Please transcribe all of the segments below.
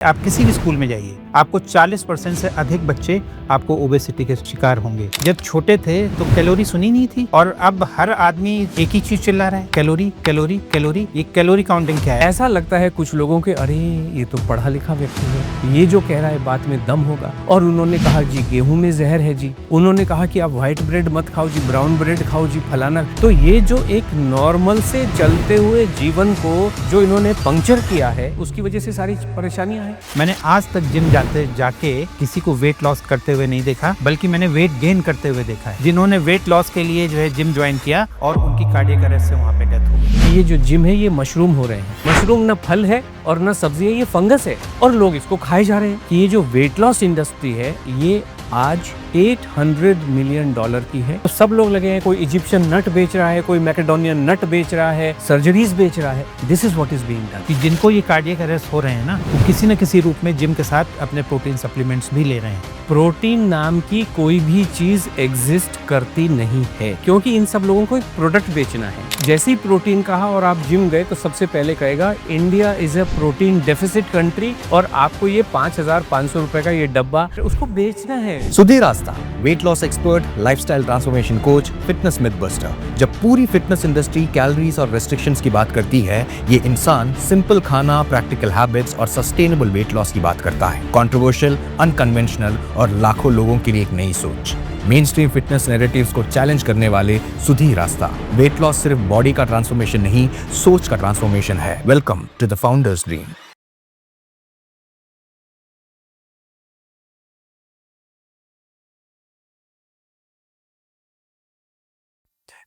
आप किसी भी स्कूल में जाइए, आपको 40% से अधिक बच्चे आपको ओबेसिटी के शिकार होंगे। जब छोटे थे तो कैलोरी सुनी नहीं थी और अब हर आदमी एक ही चीज चिल्ला रहा है, कैलोरी कैलोरी कैलोरी। ये कैलोरी काउंटिंग क्या है? ऐसा लगता है कुछ लोगों के, अरे ये तो पढ़ा लिखा व्यक्ति है, ये जो कह रहा है बात में दम होगा। और उन्होंने कहा जी गेहूं में जहर है जी, उन्होंने कहा कि आप व्हाइट ब्रेड मत खाओ जी, ब्राउन ब्रेड खाओ जी, फलाना। तो ये जो एक नॉर्मल से चलते हुए जीवन को जो इन्होंने पंक्चर किया है, उसकी वजह से सारी परेशानियां हैं। मैंने आज तक जिम जाके किसी को वेट लॉस करते हुए नहीं देखा, बल्कि मैंने वेट गेन करते हुए देखा है। जिन्होंने वेट लॉस के लिए जो है जिम ज्वाइन किया और उनकी कार्डियक अरेस्ट से वहाँ पे डेथ हो गई। ये जो जिम है ये मशरूम हो रहे हैं। मशरूम न फल है और न सब्जी है, ये फंगस है और लोग इसको खाए जा रहे हैं। कि ये जो वेट लॉस इंडस्ट्री है ये आज $800 मिलियन की है। तो सब लोग लगे हैं, कोई इजिप्शियन नट बेच रहा है, कोई मैकेडोनियन नट बेच रहा है, सर्जरीज बेच रहा है। This is what is being done. कि जिनको ये कार्डियक अरेस्ट हो रहे हैं ना, वो किसी न किसी रूप में जिम के साथ अपने प्रोटीन सप्लीमेंट्स भी ले रहे हैं। प्रोटीन नाम की कोई भी चीज एग्जिस्ट करती नहीं है, क्योंकि इन सब लोगों को एक प्रोडक्ट बेचना है। जैसे ही प्रोटीन कहा और आप जिम गए तो सबसे पहले कहेगा India is a protein deficit country, और आपको ये 5,500 रुपए का ये डब्बा उसको बेचना है। सुधीर रास्ता, weight loss expert, lifestyle transformation coach, fitness myth buster. जब पूरी फिटनेस इंडस्ट्री कैलोरीज और रेस्ट्रिक्शंस की बात करती है, ये इंसान सिंपल खाना, प्रैक्टिकल हैबिट्स और सस्टेनेबल वेट लॉस की बात करता है। कंट्रोवर्शियल, अनकन्वेंशनल और लाखों लोगों के लिए एक नई सोच। मेन स्ट्रीम फिटनेस नैरेटिव्स को चैलेंज करने वाले सुधीर रास्ता। वेट लॉस सिर्फ बॉडी का ट्रांसफॉर्मेशन नहीं, सोच का ट्रांसफॉर्मेशन है। Welcome to the founders dream.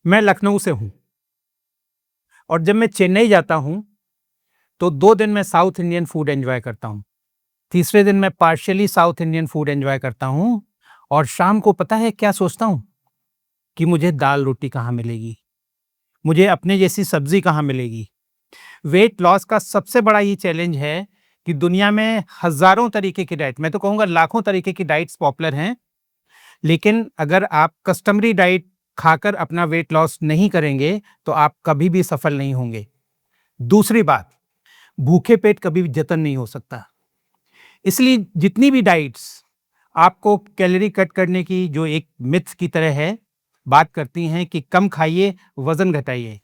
मैं लखनऊ से हूँ और जब मैं चेन्नई जाता हूँ तो 2 दिन मैं साउथ इंडियन फूड एंजॉय करता हूँ, तीसरे दिन मैं partially south Indian food enjoy करता हूँ और शाम को पता है क्या सोचता हूँ कि मुझे दाल रोटी कहाँ मिलेगी, मुझे अपने जैसी सब्जी कहाँ मिलेगी। वेट लॉस का सबसे बड़ा ये चैलेंज है कि दुनिया में हजारों तरीके की डाइट, मैं तो कहूँगा लाखों तरीके की डाइट्स पॉपुलर हैं, लेकिन अगर आप कस्टमरी डाइट खाकर अपना वेट लॉस नहीं करेंगे तो आप कभी भी सफल नहीं होंगे। दूसरी बात, भूखे पेट कभी भी जतन नहीं हो सकता। इसलिए जितनी भी डाइट्स आपको कैलोरी कट करने की जो एक मिथ की तरह है, बात करती हैं कि कम खाइए, वजन घटाइए,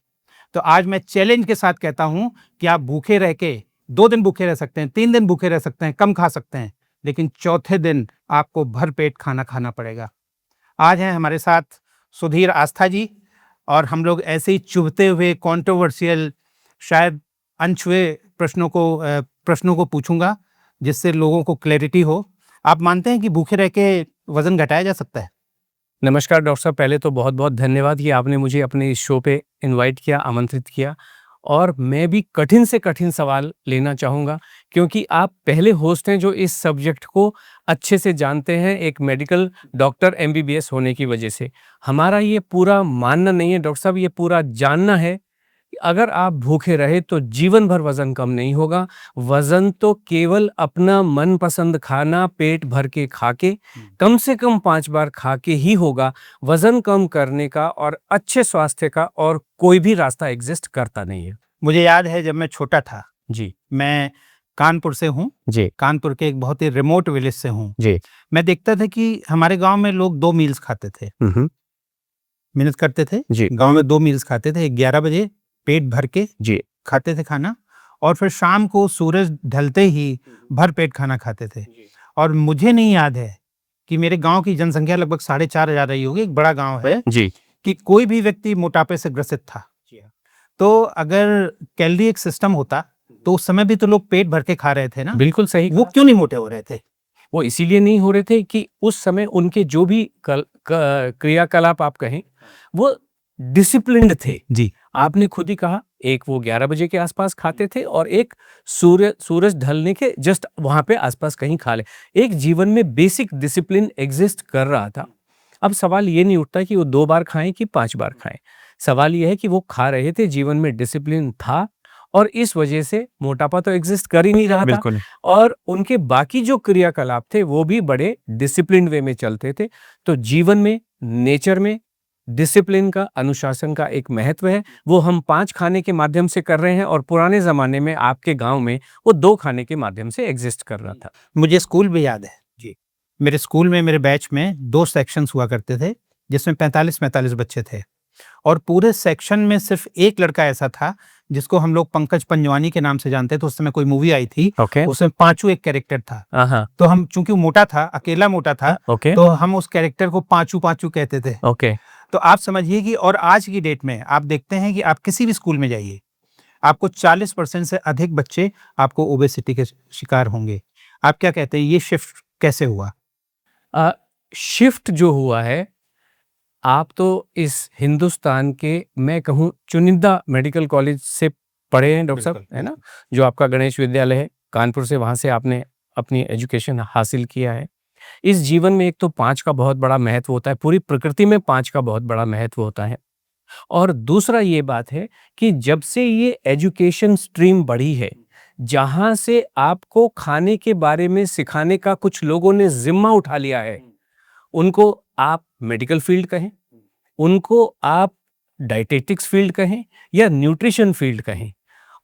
तो आज मैं चैलेंज के साथ कहता हूं कि आप भूखे रह के 2 दिन भूखे रह सकते हैं, 3 दिन भूखे रह सकते हैं, कम खा सकते हैं, लेकिन चौथे दिन आपको भर पेट खाना खाना पड़ेगा। आज हैं हमारे साथ सुधीर आस्था जी और हम लोग ऐसे ही चुभते हुए कंट्रोवर्शियल, शायद अनछुए प्रश्नों को पूछूंगा जिससे लोगों को क्लैरिटी हो। आप मानते हैं कि भूखे रह के वजन घटाया जा सकता है? नमस्कार डॉक्टर साहब, पहले तो बहुत बहुत धन्यवाद कि आपने मुझे अपने इस शो पे इनवाइट किया, आमंत्रित किया। और मैं भी कठिन से कठिन सवाल लेना चाहूँगा, क्योंकि आप पहले होस्ट हैं जो इस सब्जेक्ट को अच्छे से जानते हैं, एक मेडिकल डॉक्टर MBBS होने की वजह से। हमारा ये पूरा मानना नहीं है डॉक्टर साहब, ये पूरा जानना है कि अगर आप भूखे रहे तो जीवन भर वजन कम नहीं होगा। वजन तो केवल अपना मनपसंद खाना पेट भर के खा के, कम से कम 5 बार खा के ही होगा। वजन कम करने का और अच्छे स्वास्थ्य का और कोई भी रास्ता एग्जिस्ट करता नहीं है। मुझे याद है जब मैं छोटा था, जी मैं कानपुर से हूँ, जी कानपुर के एक बहुत ही रिमोट विलेज से हूँ। जी। मैं देखता था कि हमारे गांव में लोग 2 मील्स खाते थे, मेहनत करते थे, जी गांव में 2 मील्स खाते थे, 11 बजे पेट भर के जी खाते थे खाना, और फिर शाम को सूरज ढलते ही भर पेट खाना खाते थे। और मुझे नहीं याद है कि मेरे गांव की जनसंख्या लगभग 4,500 रही होगी, एक बड़ा गांव है, जी कि कोई भी व्यक्ति मोटापे से ग्रसित था। तो अगर कैलोरी एक सिस्टम होता तो उस समय भी तो लोग पेट भर के खा रहे थे ना, बिल्कुल सही। वो क्यों नहीं मोटे हो रहे थे? वो इसीलिए नहीं हो रहे थे कि उस समय उनके जो भी क्रियाकलाप आप कहें वो डिसिप्लिन्ड थे। जी, आपने खुद ही कहा, एक वो 11 बजे के आसपास खाते थे और एक सूरज ढलने के जस्ट वहां पे आसपास कहीं खा ले। एक जीवन में बेसिक डिसिप्लिन एग्जिस्ट कर रहा था। अब सवाल ये नहीं उठता कि वो 2 बार खाएं कि 5 बार खाएं। सवाल ये है कि वो खा रहे थे, जीवन में डिसिप्लिन था, और इस वजह से मोटापा तो एग्जिस्ट कर ही नहीं रहा था। बिल्कुल। और उनके बाकी जो क्रियाकलाप थे वो भी बड़े डिसिप्लिन्ड वे में चलते थे। तो जीवन में, नेचर में डिसिप्लिन का, अनुशासन का एक महत्व है। वो हम 5 खाने के माध्यम से कर रहे हैं और पुराने ज़माने में आपके गाँव में वो 2 खाने के माध्यम से एग्ज़िस्ट कर रहा था। मुझे स्कूल भी याद है। जी। मेरे स्कूल में, मेरे बैच में 2 सेक्शंस हुआ करते थे, जिसमें 45-45 बच्चे थे और पूरे सेक्शन में सिर्फ एक लड़का ऐसा था जिसको हम लोग पंकज पंजवानी के नाम से जानते थे। उस समय कोई मूवी आई थी, ओके। उसमें पांचू एक कैरेक्टर था। हाँ, तो हम, चूंकि वो मोटा था, अकेला मोटा था, ओके, तो हम उस कैरेक्टर को पांचू पांचू कहते थे। ओके, तो आप समझिए कि, और आज की डेट में आप देखते हैं कि आप किसी भी स्कूल में जाइए, आपको 40% से अधिक बच्चे आपको ओबेसिटी के शिकार होंगे। आप क्या कहते हैं, ये शिफ्ट कैसे हुआ? शिफ्ट जो हुआ है, आप तो इस हिंदुस्तान के, मैं कहूँ, चुनिंदा मेडिकल कॉलेज से पढ़े हैं डॉक्टर साहब, बिल्कुल, है ना? जो आपका गणेश विद्यालय है, कानपुर से, वहाँ से आपने अपनी एजुकेशन हासिल किया है। इस जीवन में एक तो 5 का बहुत बड़ा महत्व होता है, पूरी प्रकृति में 5 का बहुत बड़ा महत्व होता है। और दूसरा ये बात है कि जब से ये एजुकेशन स्ट्रीम बढ़ी है, जहाँ से आपको खाने के बारे में सिखाने का कुछ लोगों ने ज़िम्मा उठा लिया है, उनको आप मेडिकल फील्ड कहें, उनको आप डाइटेटिक्स फील्ड कहें या न्यूट्रिशन फील्ड कहें,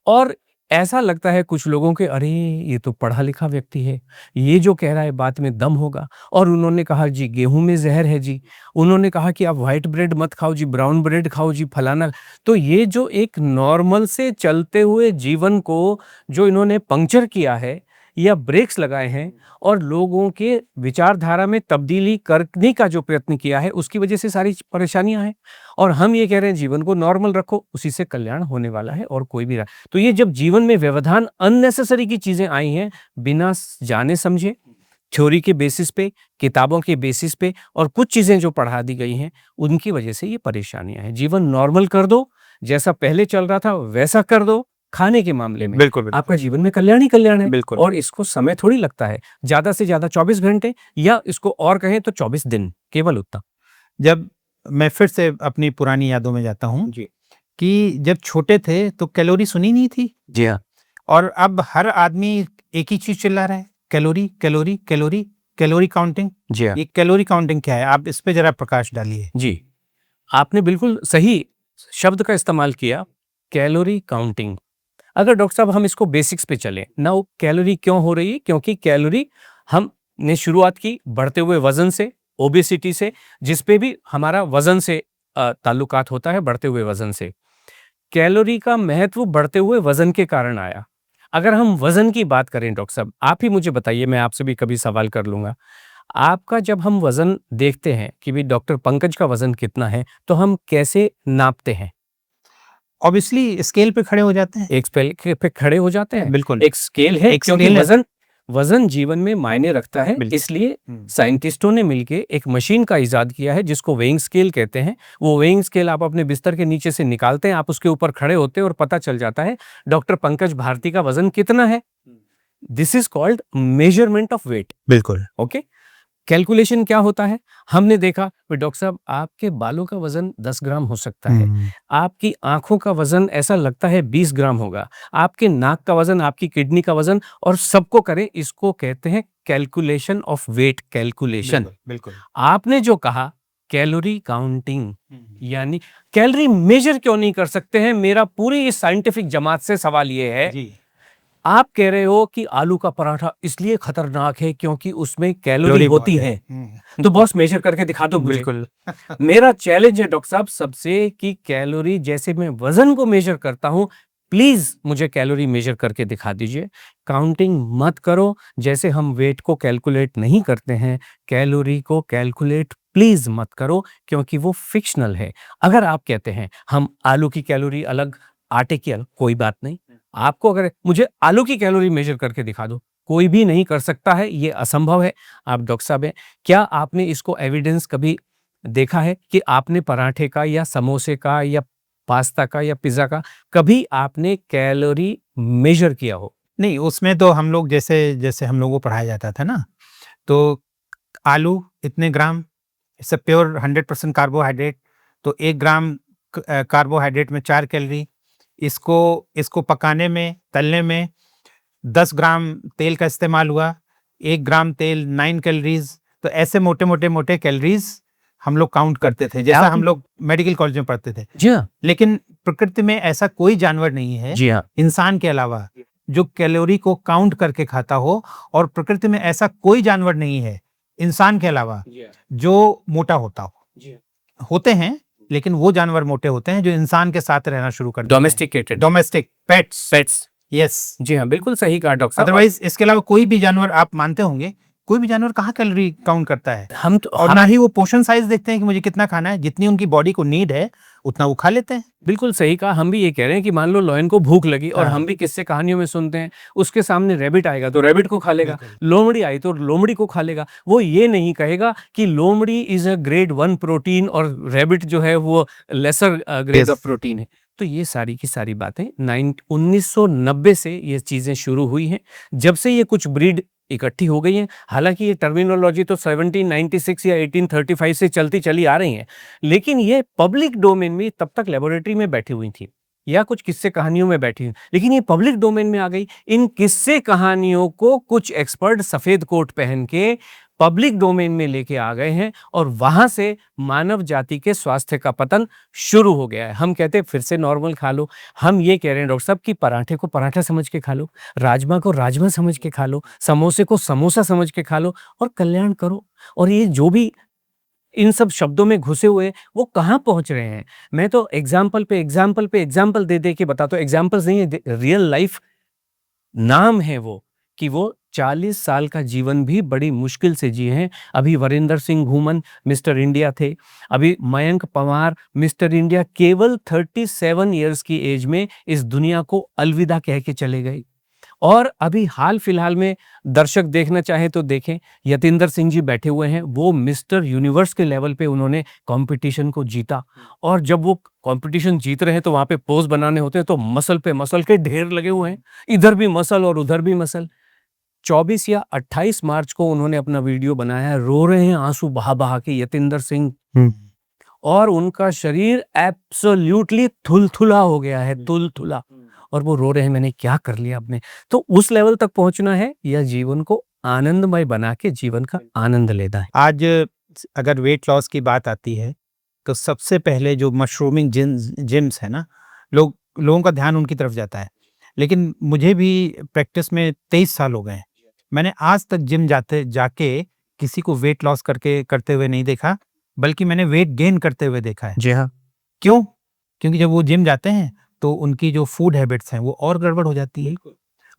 और ऐसा लगता है कुछ लोगों के, अरे ये तो पढ़ा लिखा व्यक्ति है, ये जो कह रहा है बात में दम होगा। और उन्होंने कहा जी गेहूं में जहर है जी, उन्होंने कहा कि आप व्हाइट ब्रेड मत खाओ जी, ब्राउन ब्रेड खाओ जी, फलाना। तो ये जो एक नॉर्मल से चलते हुए जीवन को जो इन्होंने पंक्चर किया है या ब्रेक्स लगाए हैं और लोगों के विचारधारा में तब्दीली करने का जो प्रयत्न किया है, उसकी वजह से सारी परेशानियां हैं। और हम ये कह रहे हैं जीवन को नॉर्मल रखो, उसी से कल्याण होने वाला है और कोई भी तो ये जब जीवन में व्यवधान, अननेसेसरी की चीजें आई हैं, बिना जाने समझे, थ्योरी के बेसिस पे, किताबों के बेसिस पे, और कुछ चीजें जो पढ़ा दी गई हैं, उनकी वजह से ये परेशानियां हैं। जीवन नॉर्मल कर दो, जैसा पहले चल रहा था वैसा कर दो। खाने के मामले में बिल्कुल, बिल्कुल। आपका जीवन में कल्याण ही कल्याण है। बिल्कुल। और इसको समय थोड़ी लगता है, ज्यादा से ज्यादा 24 घंटे, या इसको और कहें तो 24 दिन, केवल उतना। जब मैं फिर से अपनी पुरानी यादों में जाता हूँ जी, कि जब छोटे थे तो कैलोरी सुनी नहीं थी, जी हाँ, और अब हर आदमी एक ही चीज चिल्ला रहा है, calorie calorie calorie, calorie counting. जी हाँ, ये कैलोरी काउंटिंग क्या है? आप इस पे जरा प्रकाश डालिए। जी। आपने बिल्कुल सही शब्द का इस्तेमाल किया, कैलोरी काउंटिंग। अगर डॉक्टर साहब हम इसको बेसिक्स पे चलें, नाउ कैलोरी क्यों हो रही है? क्योंकि कैलोरी हमने शुरुआत की बढ़ते हुए वजन से, ओबेसिटी से, जिस पे भी हमारा वजन से ताल्लुकात होता है, बढ़ते हुए वजन से। कैलोरी का महत्व बढ़ते हुए वजन के कारण आया। अगर हम वजन की बात करें डॉक्टर साहब, आप ही मुझे बताइए, मैं आपसे भी कभी सवाल कर लूंगा। आपका जब हम वजन देखते हैं कि भी डॉक्टर पंकज का वजन कितना है, तो हम कैसे नापते हैं? ऑब्वियसली स्केल पे खड़े हो जाते हैं। एक स्केल पे खड़े हो जाते हैं। बिल्कुल। एक स्केल है, एक क्योंकि स्केल है। वजन जीवन में मायने रखता है। बिल्कुल। इसलिए साइंटिस्टों ने मिलके एक मशीन का इजाद किया है जिसको वेइंग स्केल कहते हैं। वो वेइंग स्केल आप अपने बिस्तर के नीचे से निकालते हैं, आप उसके ऊपर खड़े होते हैं और पता चल जाता है डॉक्टर पंकज भारती का वजन कितना है। This is called measurement of weight. बिल्कुल। ओके, कैलकुलेशन क्या होता है? हमने देखा डॉक्टर साहब, आपके बालों का वजन 10 ग्राम हो सकता है, आपकी आंखों का वजन ऐसा लगता है 20 ग्राम होगा, आपके नाक का वजन, आपकी किडनी का वजन, और सबको करें, इसको कहते हैं कैलकुलेशन ऑफ वेट। कैलकुलेशन। बिल्कुल। आपने जो कहा कैलोरी काउंटिंग, यानी कैलोरी मेजर क्यों नहीं कर सकते हैं? मेरा पूरी इस साइंटिफिक जमात से सवाल ये है, जी। आप कह रहे हो कि आलू का पराठा इसलिए खतरनाक है क्योंकि उसमें कैलोरी होती है, तो बॉस मेजर करके दिखा दो मुझे। बिल्कुल। मेरा चैलेंज है डॉक्टर साहब सबसे कि कैलोरी, जैसे मैं वजन को मेजर करता हूं, प्लीज मुझे कैलोरी मेजर करके दिखा दीजिए। काउंटिंग मत करो, जैसे हम वेट को कैलकुलेट नहीं करते हैं, कैलोरी को कैलकुलेट प्लीज मत करो, क्योंकि वो फिक्शनल है। अगर आप कहते हैं हम आलू की कैलोरी अलग, आटे की अलग, कोई बात नहीं। आपको अगर मुझे आलू की कैलोरी मेजर करके दिखा दो, कोई भी नहीं कर सकता है, ये असंभव है। आप डॉक्टर साहब हैं, क्या आपने इसको एविडेंस कभी देखा है कि आपने पराठे का या समोसे का या पास्ता का या पिज्जा का कभी आपने कैलोरी मेजर किया हो? नहीं, उसमें तो हम लोग जैसे जैसे हम लोगों को पढ़ाया जाता था ना, तो आलू इतने ग्राम, इट्स अ प्योर 100% कार्बोहाइड्रेट, तो 1 ग्राम कार्बोहाइड्रेट में 4 कैलोरी। इसको पकाने में, तलने में 10 ग्राम तेल का इस्तेमाल हुआ, 1 ग्राम तेल 9 कैलोरीज। तो ऐसे मोटे मोटे मोटे कैलोरीज हम लोग काउंट करते थे, जैसा आप- हम लोग मेडिकल कॉलेज में पढ़ते थे। जी हाँ, लेकिन प्रकृति में ऐसा कोई जानवर नहीं है जी हाँ, इंसान के अलावा जो कैलोरी को काउंट करके खाता हो, और प्रकृति में ऐसा कोई जानवर नहीं है इंसान के अलावा जो मोटा होता हो। होते हैं, लेकिन वो जानवर मोटे होते हैं जो इंसान के साथ रहना शुरू कर देते हैं। Domesticated domestic pets. Pets. Yes. जी हाँ, बिल्कुल सही कहा डॉक्टर साहब। अदरवाइज इसके अलावा कोई भी जानवर आप मानते होंगे, कोई भी जानवर कहाँ कैलोरी काउंट करता है? हम तो और ना ही वो पोर्शन साइज देखते हैं कि मुझे कितना खाना है। जितनी उनकी बॉडी को नीड है उतना वो खा लेते हैं। बिल्कुल सही कहा। हम भी ये कह रहे हैं कि मान लो लायन को भूख लगी और हाँ। हम भी किस्से कहानियों में सुनते हैं, उसके सामने रैबिट आएगा तो रैबिट को खा लेगा, बिल्कुल। लोमड़ी आई तो लोमड़ी को खा लेगा। वो ये नहीं कहेगा कि लोमड़ी इज अ ग्रेड 1 प्रोटीन और रैबिट जो है वो lesser grade Yes. Of protein है। तो ये सारी की सारी बातें 1990 से ये चीजें शुरू हुई हैं, जब से ये कुछ ब्रीड इकट्ठी हो गई हैं। हालांकि ये टर्मिनोलॉजी तो 1796 या 1835 से चलती चली आ रही है, लेकिन ये पब्लिक डोमेन में तब तक लेबोरेटरी में बैठी हुई थी या कुछ किस्से कहानियों में बैठी हुई, लेकिन ये पब्लिक डोमेन में आ गई। इन किस्से कहानियों को कुछ एक्सपर्ट सफेद कोट पहन के पब्लिक डोमेन में लेके आ गए हैं और वहां से मानव जाति के स्वास्थ्य का पतन शुरू हो गया है। हम कहते हैं फिर से नॉर्मल खा लो। हम ये कह रहे हैं डॉक्टर साहब कि पराठे को पराठा समझ के खा लो, राजमा को राजमा समझ के खा लो, समोसे को समोसा समझ के खा लो और कल्याण करो। और ये जो भी इन सब शब्दों में घुसे हुए वो कहाँ पहुंच रहे हैं? मैं तो एग्जाम्पल पे एग्जाम्पल पे एग्जाम्पल दे दे के बताता हूँ। एग्जाम्पल्स नहीं है, रियल लाइफ नाम है वो, कि वो 40 साल का जीवन भी बड़ी मुश्किल से जिए हैं। अभी वरिंदर सिंह घूमन मिस्टर इंडिया थे, अभी मयंक पवार मिस्टर इंडिया केवल 37 इयर्स की एज में इस दुनिया को अलविदा कह के चले गए। और अभी हाल फिलहाल में दर्शक देखना चाहे तो देखें, यतिंदर सिंह जी बैठे हुए हैं, वो मिस्टर यूनिवर्स के लेवल पे उन्होंने कंपटीशन को जीता। और जब वो कंपटीशन जीत रहे हैं तो वहां पे पोज बनाने होते हैं तो मसल पे मसल के ढेर लगे हुए हैं, इधर भी मसल और उधर भी मसल। 24 या 28 मार्च को उन्होंने अपना वीडियो बनाया है, रो रहे हैं आंसू बहा बहा के यतिंदर सिंह, और उनका शरीर एब्सोल्युटली थुलथुला हो गया है, थुलथुला, और वो रो रहे हैं मैंने क्या कर लिया अपने। तो उस लेवल तक पहुंचना है या जीवन को आनंदमय बना के जीवन का आनंद लेना है। आज अगर वेट लॉस की बात आती है तो सबसे पहले जो मशरूमिंग जिम्स है ना, लोगों का ध्यान उनकी तरफ जाता है। लेकिन मुझे भी प्रैक्टिस में 23 साल हो गए हैं, मैंने आज तक जिम जाके किसी को वेट लॉस करते हुए नहीं देखा, बल्कि मैंने वेट गेन करते हुए देखा है। जी हाँ, क्यों? क्योंकि जब वो जिम जाते हैं तो उनकी जो फूड हैबिट्स हैं वो और गड़बड़ हो जाती है।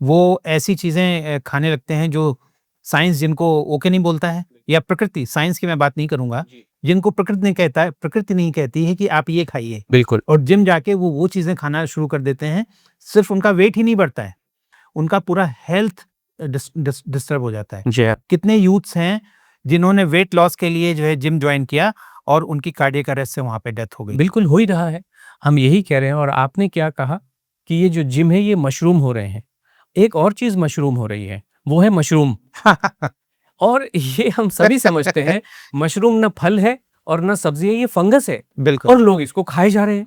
वो ऐसी चीजें खाने लगते हैं जो साइंस जिनको ओके नहीं बोलता है, या प्रकृति, साइंस की मैं बात नहीं करूंगा, जिनको प्रकृति नहीं कहती है कि आप ये खाइए, बिल्कुल। और जिम जाके वो चीजें खाना शुरू कर देते हैं। सिर्फ उनका वेट ही नहीं बढ़ता है, उनका पूरा हेल्थ डिस्टर्ब हो जाता है। जी हाँ, कितने यूथ्स हैं जिन्होंने वेट लॉस के लिए जो है जिम ज्वाइन किया और उनकी कार्डियक अरेस्ट से वहां पे डेथ हो गई। बिल्कुल हो ही रहा है। हम यही कह रहे हैं। और आपने क्या कहा कि ये जो जिम है ये मशरूम हो रहे हैं। एक और चीज मशरूम हो रही है, वो है मशरूम। और ये हम सभी समझते हैं, मशरूम न फल है और न सब्जी है, ये फंगस है, बिल्कुल। और लोग इसको खाए जा रहे हैं।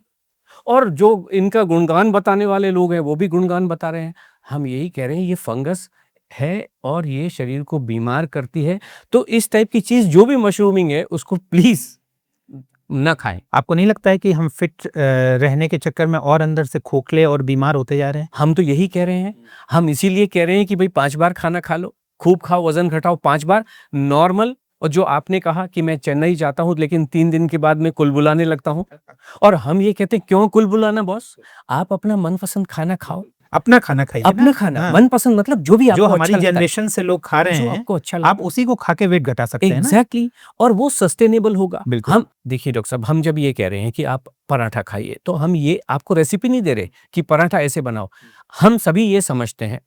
और जो इनका गुणगान बताने वाले लोग हैं वो भी गुणगान बता रहे हैं। हम यही कह रहे हैं ये फंगस है और ये शरीर को बीमार करती है। तो इस टाइप की चीज जो भी मशरूमिंग है उसको प्लीज न खाएं। आपको नहीं लगता है कि हम फिट रहने के चक्कर में और अंदर से खोखले और बीमार होते जा रहे हैं? हम तो यही कह रहे हैं। हम इसीलिए कह रहे हैं कि भाई 5 बार खाना खा लो, खूब खाओ, वजन घटाओ 5 बार नॉर्मल। और जो आपने कहा कि मैं चेन्नई जाता हूं लेकिन 3 दिन के बाद मैं कुलबुलाने लगता हूं, और हम ये कहते हैं क्यों कुलबुलाना बॉस, आप अपना मनपसंद खाना खाओ, अपना खाना खाइए ना। अपना खाना हाँ। मनपसंद मतलब जो भी आपको जो अच्छा हमारी लगता है, जनरेशन से लोग खा रहे जो हैं, आपको अच्छा लगता आप उसी को खा के वेट घटा सकते हैं ना। एग्जैक्टली। और वो सस्टेनेबल होगा। बिल्कुल। हम देखिए डॉक्टर साहब, हम जब ये कह रहे हैं कि आप पराठा खाइए तो हम ये आपको रेसिपी नहीं दे रहे कि पराठा ऐसे बनाओ। हम सभी ये समझते हैं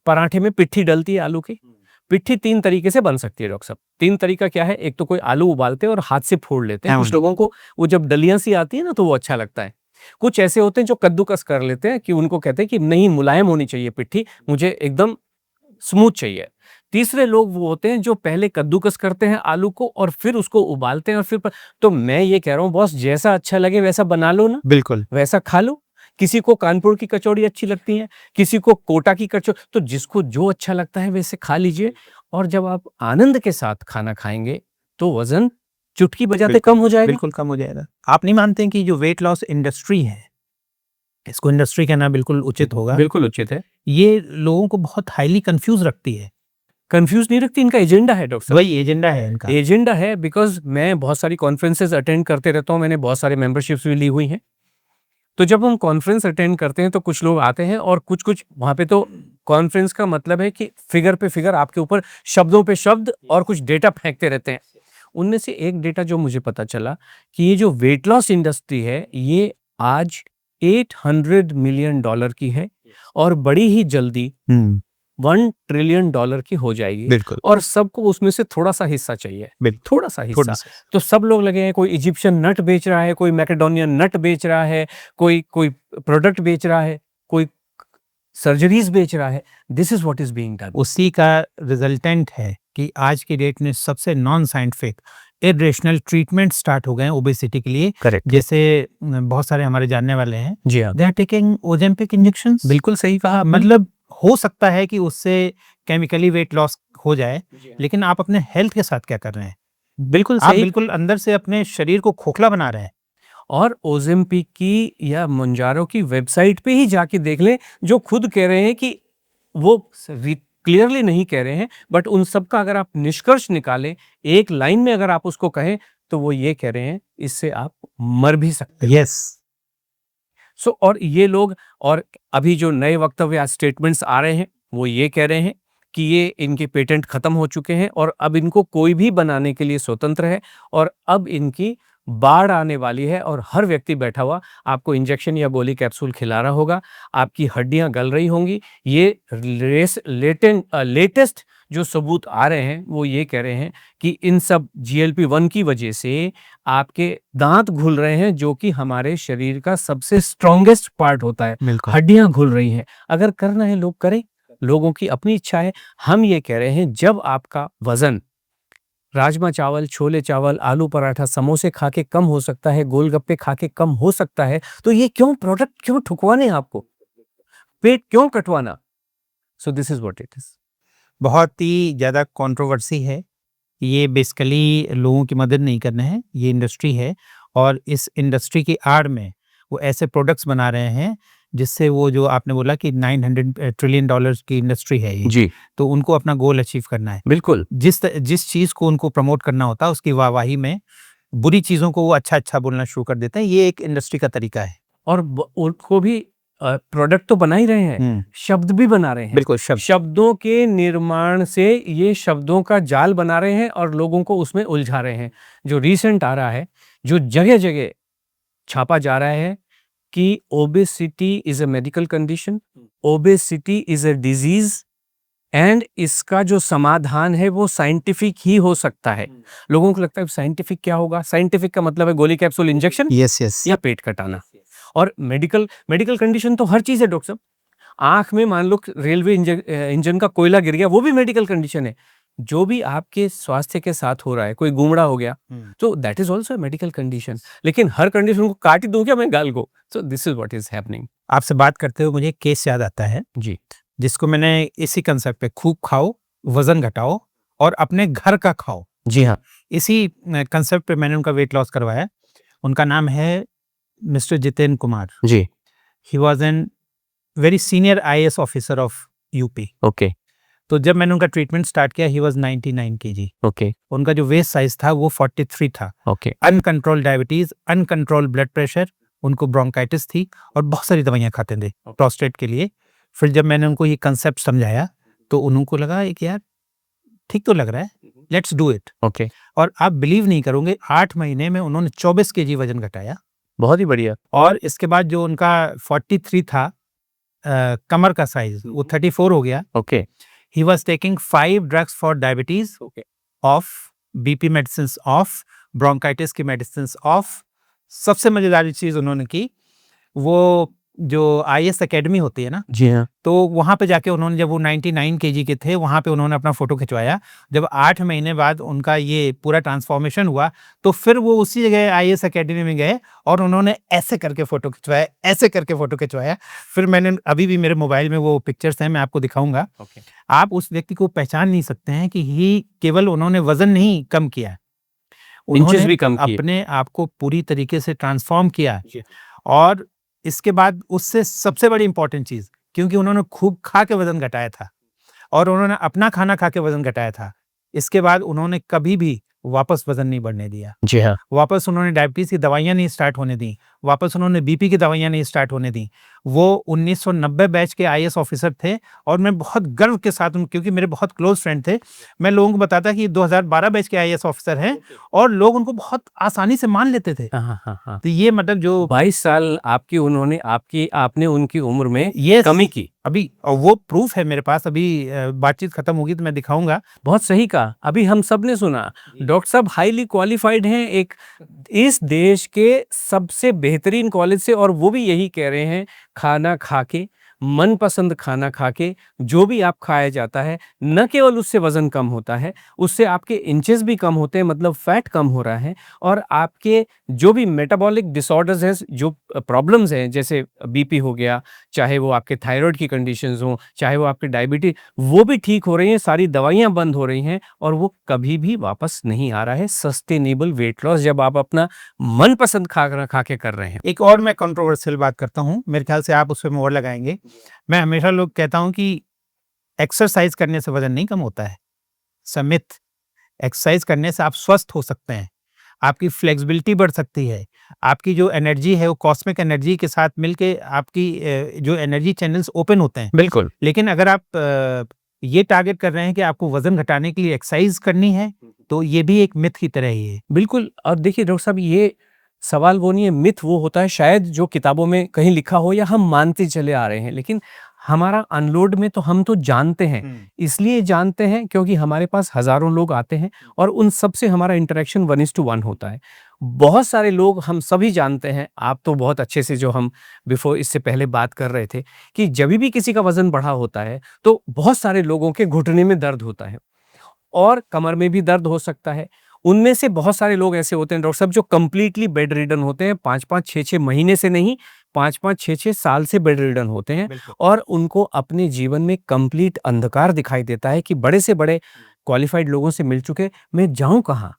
पराठे में पिट्ठी डलती है आलू की। पिट्ठी 3 तरीके से बन सकती है डॉक्टर साहब। 3 तरीका क्या है? एक तो कोई आलू उबालते हैं और हाथ से फोड़ लेते हैं। हाँ। कुछ लोगों को वो जब डलियां सी आती है ना तो वो अच्छा लगता है। कुछ ऐसे होते हैं जो कद्दूकस कर लेते हैं कि उनको कहते हैं कि नहीं, मुलायम होनी चाहिए पिट्ठी, मुझे एकदम स्मूथ चाहिए। तीसरे लोग वो होते हैं जो पहले कद्दूकस करते हैं आलू को और फिर उसको उबालते हैं और फिर तो मैं ये कह रहा हूँ बॉस, जैसा अच्छा लगे वैसा बना लो ना, बिल्कुल। वैसा खा लो। किसी को कानपुर की कचौड़ी अच्छी लगती है, किसी को कोटा की कचौड़ी, तो जिसको जो अच्छा लगता है वैसे खा लीजिए। और जब आप आनंद के साथ खाना खाएंगे तो वजन चुटकी बजाते बिल्कुल, कम हो जाएगा। बिल्कुल कम हो जाएगा। आप नहीं मानते हैं कि जो वेट लॉस इंडस्ट्री है, इसको इंडस्ट्री कहना बिल्कुल उचित होगा, बिल्कुल उचित है। ये लोगों को बहुत हाईली कंफ्यूज रखती है। कंफ्यूज नहीं रखती, इनका एजेंडा है डॉक्टर साहब। वही एजेंडा है इनका। एजेंडा है, बिकॉज मैं बहुत सारी कॉन्फ्रेंसेज अटेंड करते रहता हूँ, मैंने बहुत सारे मेंबरशिप्स भी ली हुई हैं। तो जब हम कॉन्फ्रेंस अटेंड करते हैं तो कुछ लोग आते हैं और कुछ वहाँ पे तो कॉन्फ्रेंस का मतलब है कि फिगर पे फिगर आपके ऊपर शब्दों पे शब्द और कुछ डेटा फेंकते रहते हैं। उनमें से एक डेटा जो मुझे पता चला कि ये जो वेट लॉस इंडस्ट्री है ये आज $800 मिलियन की है और बड़ी ही जल्दी $1 ट्रिलियन की हो जाएगी। बिल्कुल और सबको उसमें से थोड़ा सा हिस्सा चाहिए, बिल्कुल थोड़ा सा हिस्सा। थोड़ा सा। तो सब लोग लगे हैं, कोई इजिप्शियन नट बेच रहा है, कोई मैकेडोनियन नट बेच रहा है, कोई प्रोडक्ट बेच रहा है, कोई सर्जरीज बेच रहा है। This is what is being done. उसी का रिजल्टेंट है कि आज की डेट में सबसे non scientific irrational treatment start हो गए हैं ओबेसिटी के लिए। करेक्ट। जैसे बहुत सारे हमारे जानने वाले हैं, जी हाँ, they are taking Ozempic injections. बिल्कुल सही कहा। मतलब हो सकता है कि उससे केमिकली वेट लॉस हो जाए, लेकिन आप अपने हेल्थ के साथ क्या कर रहे हैं? बिल्कुल आप सही। बिल्कुल अंदर से अपने शरीर को खोखला बना रहे हैं। और ओजेम्पिक की या मंजारो की वेबसाइट पे ही जाके देख लें, जो खुद कह रहे हैं कि वो क्लियरली नहीं कह रहे हैं, बट उन सब का अगर आप निष्कर्ष निकालें, एक लाइन में अगर आप उसको कहें, तो वो ये कह रहे हैं इससे आप मर भी सकते हैं। यस, सो और ये लोग, और अभी जो नए वक्तव्य स्टेटमेंट्स आ रहे हैं, वो ये कह रहे हैं कि ये इनके पेटेंट खत्म हो चुके हैं और अब इनको कोई भी बनाने के लिए स्वतंत्र है और अब इनकी बाढ़ आने वाली है और हर व्यक्ति बैठा हुआ आपको इंजेक्शन या गोली कैप्सूल खिला रहा होगा, आपकी हड्डियां गल रही होंगी। ये लेटेस्ट जो सबूत आ रहे हैं वो ये कह रहे हैं कि इन सब GLP-1 की वजह से आपके दांत घुल रहे हैं, जो कि हमारे शरीर का सबसे स्ट्रॉन्गेस्ट पार्ट होता है। बिल्कुल। हड्डियां घुल रही हैं। अगर करना है लोग करें, लोगों की अपनी इच्छा है। हम ये कह रहे हैं जब आपका वजन राजमा चावल, छोले चावल, आलू पराठा, समोसे खा के कम हो सकता है, गोलगप्पे खा के कम हो सकता है, तो ये क्यों प्रोडक्ट क्यों ठुकवाने आपको, पेट क्यों कटवाना? So this is what it is. बहुत ही ज़्यादा कंट्रोवर्सी है। ये बेसिकली लोगों की मदद नहीं करना है, ये इंडस्ट्री है और इस इंडस्ट्री की आड़ में वो ऐसे प्रोडक्ट्स बना रहे हैं जिससे वो, जो आपने बोला कि $900 ट्रिलियन की इंडस्ट्री है ये, जी तो उनको अपना गोल अचीव करना है। बिल्कुल। जिस चीज़ को उनको प्रमोट करना होता है उसकी वाहवाही में बुरी चीज़ों को वो अच्छा बोलना शुरू कर देते हैं। ये एक इंडस्ट्री का तरीका है। और उनको भी प्रोडक्ट तो बना ही रहे हैं, शब्द भी बना रहे हैं। बिल्कुल, शब्दों के निर्माण से ये शब्दों का जाल बना रहे हैं और लोगों को उसमें उलझा रहे हैं। जो रिसेंट आ रहा है, जो जगह जगह छापा जा रहा है कि obesity is a medical condition, obesity is a disease and इसका जो समाधान है वो साइंटिफिक ही हो सकता है। लोगों को लगता है साइंटिफिक क्या होगा? साइंटिफिक का मतलब है गोली कैप्सूल इंजेक्शन यस या पेट कटाना। और मेडिकल कंडीशन तो हर चीज है डॉक्टर साहब। आंख में मान लो रेलवे इंजन का कोयला गिर गया, वो भी मेडिकल कंडीशन है। जो भी आपके स्वास्थ्य के साथ हो रहा है, कोई गुमड़ा हो गया, तो that is also medical condition. लेकिन हर कंडीशन को काट ही दूं क्या मैं गाल को? So this is what is happening. आपसे बात करते हुए मुझे एक केस याद आता है जी जिसको मैंने इसी कंसेप्ट पे, खूब खाओ, वजन घटाओ और अपने घर का खाओ, जी हाँ इसी कंसेप्ट पे मैंने उनका वेट लॉस करवाया। उनका नाम है मिस्टर जितेन कुमार। जी he was an very senior IAS officer of UP. Okay तो जब मैंने उनका ट्रीटमेंट स्टार्ट किया, ही वॉज 99 kg। ओके उनका जो वेस्ट साइज था वो 43 था। Okay uncontrol diabetes, uncontrol blood pressure, उनको ब्रोंकाइटिस थी और बहुत सारी दवाइयाँ खाते थे प्रोस्टेट के लिए। फिर जब मैंने उनको ये कंसेप्ट समझाया तो उनको लगा कि यार ठीक तो लग रहा है, लेट्स डू इट। ओके और आप बिलीव नहीं करोगे, 8 महीने में उन्होंने 24 kg वजन घटाया। बहुत ही बढ़िया। और इसके बाद जो उनका 43 था कमर का साइज, वो 34 हो गया। Okay he was taking 5 drugs for diabetes of, BP medicine of, bronchitis की मेडिसिन ऑफ। सबसे मजेदार चीज उन्होंने की, वो जो IAS एकेडमी होती है ना, जी हाँ तो वहाँ पे जाके उन्होंने, जब वो 99 kg के थे, वहाँ पे उन्होंने अपना फोटो खिंचवाया। जब 8 महीने बाद उनका ये पूरा ट्रांसफॉर्मेशन हुआ तो फिर वो उसी जगह IAS एकेडमी में गए और उन्होंने ऐसे करके फोटो खिंचवाया, ऐसे करके फोटो खिंचवाया। फिर मैंने, अभी भी मेरे मोबाइल में वो पिक्चर्स हैं, मैं आपको दिखाऊंगा। ओके आप उस व्यक्ति को पहचान नहीं सकते हैं कि ही केवल उन्होंने वजन नहीं कम किया, उन्होंने भी कम किए। अपने आप को पूरी तरीके से ट्रांसफॉर्म किया। जी। और इसके बाद उससे सबसे बड़ी इंपॉर्टेंट चीज़, क्योंकि उन्होंने खूब खा के वज़न घटाया था और उन्होंने अपना खाना खा के वज़न घटाया था। इसके बाद उन्होंने कभी भी वापस वज़न नहीं बढ़ने दिया। जी हाँ। वापस उन्होंने डायबिटीज़ की दवाइयाँ नहीं स्टार्ट होने दी, वापस उन्होंने बीपी की दवाइयाँ नहीं स्टार्ट होने दी। वो 1990 बैच के आईएएस ऑफिसर थे और मैं बहुत गर्व के साथ क्योंकि मेरे बहुत क्लोज़ फ्रेंड थे, मैं लोगों को बताता कि 2012 बैच के आईएएस ऑफिसर हैं और लोग उनको बहुत आसानी से मान लेते थे। हाँ, हाँ, हाँ। तो ये मतलब जो 22 साल आपने उनकी उम्र में ये कमी की। अभी और वो प्रूफ है मेरे पास, अभी बातचीत खत्म होगी तो मैं दिखाऊँगा। बहुत सही कहा। अभी हम सब ने सुना, डॉक्टर साहब हाईली क्वालिफाइड हैं एक इस देश के सबसे बेहतरीन कॉलेज से, और वो भी यही कह रहे हैं, खाना खा के, मनपसंद खाना खा के, जो भी आप खाया जाता है, न केवल उससे वज़न कम होता है, उससे आपके इंचेस भी कम होते हैं, मतलब फैट कम हो रहा है, और आपके जो भी मेटाबॉलिक डिसऑर्डर्स हैं, जो प्रॉब्लम्स हैं, जैसे बीपी हो गया, चाहे वो आपके थायराइड की कंडीशंस हों, चाहे वो आपके डायबिटीज, वो भी ठीक हो रही हैं, सारी दवाइयाँ बंद हो रही हैं, और वो कभी भी वापस नहीं आ रहा है सस्टेनेबल वेट लॉस, जब आप अपना मनपसंद खाना खा के कर रहे हैं। एक और मैं कंट्रोवर्शियल बात करता हूँ, मेरे ख्याल से आप उस पे मोहर लगाएँगे। मैं हमेशा लोग कहता हूँ कि एक्सरसाइज़ करने से वज़न नहीं कम होता है। It's a myth. एक्सरसाइज़ करने से आप स्वस्थ हो सकते हैं, आपकी फ्लेक्सिबिलिटी बढ़ सकती है, आपकी जो एनर्जी है वो कॉस्मिक एनर्जी के साथ मिलके आपकी जो एनर्जी चैनल्स ओपन होते हैं। बिल्कुल। लेकिन अगर आप ये टारगेट कर रहे हैं कि आपको वज़न घटाने के लिए एक्सरसाइज़ करनी है, तो ये भी एक मिथ की तरह ही है। बिल्कुल। और देखिए डॉक्टर साहब, ये सवाल वो नहीं है, मिथ वो होता है शायद जो किताबों में कहीं लिखा हो या हम मानते चले आ रहे हैं, लेकिन हमारा अनलोड में तो हम तो जानते हैं। इसलिए जानते हैं क्योंकि हमारे पास हज़ारों लोग आते हैं और उन सब से हमारा इंटरेक्शन 1:1 होता है। बहुत सारे लोग, हम सभी जानते हैं, आप तो बहुत अच्छे से, जो हम बिफ़ोर इससे पहले बात कर रहे थे, कि जभी भी किसी का वज़न बढ़ा होता है, तो बहुत सारे लोगों के घुटने में दर्द होता है और कमर में भी दर्द हो सकता है। उनमें से बहुत सारे लोग ऐसे होते हैं डॉक्टर साहब, जो कंप्लीटली बेड रिडन होते हैं, 5-5, 6-6 महीने से नहीं, 5-5, 6-6 साल से बेड रिडन होते हैं, और उनको अपने जीवन में कंप्लीट अंधकार दिखाई देता है कि बड़े से बड़े क्वालिफाइड लोगों से मिल चुके, मैं जाऊँ कहाँ?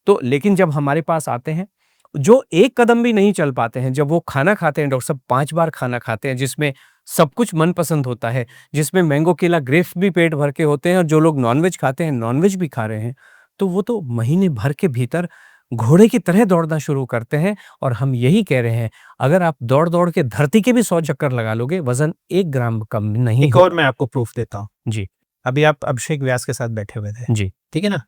तो लेकिन जब हमारे पास आते हैं, जो एक कदम भी नहीं चल पाते हैं, जब वो खाना खाते हैं डॉक्टर साहब, 5 बार खाना खाते हैं, जिसमें सब कुछ मनपसंद होता है, जिसमें मैंगो, केला, ग्रेप्स भी पेट भर के होते हैं, और जो लोग नॉनवेज खाते हैं, नॉनवेज भी खा रहे हैं, तो वो तो महीने भर के भीतर घोड़े की तरह दौड़ना शुरू करते हैं। और हम यही कह रहे हैं, अगर आप दौड़-दौड़ के धरती के भी 100 चक्कर लगा लोगे, वज़न 1 ग्राम कम नहीं एक होगा। और मैं आपको प्रूफ देता हूँ। जी, अभी आप अभिषेक व्यास के साथ बैठे हुए थे, जी, ठीक है ना?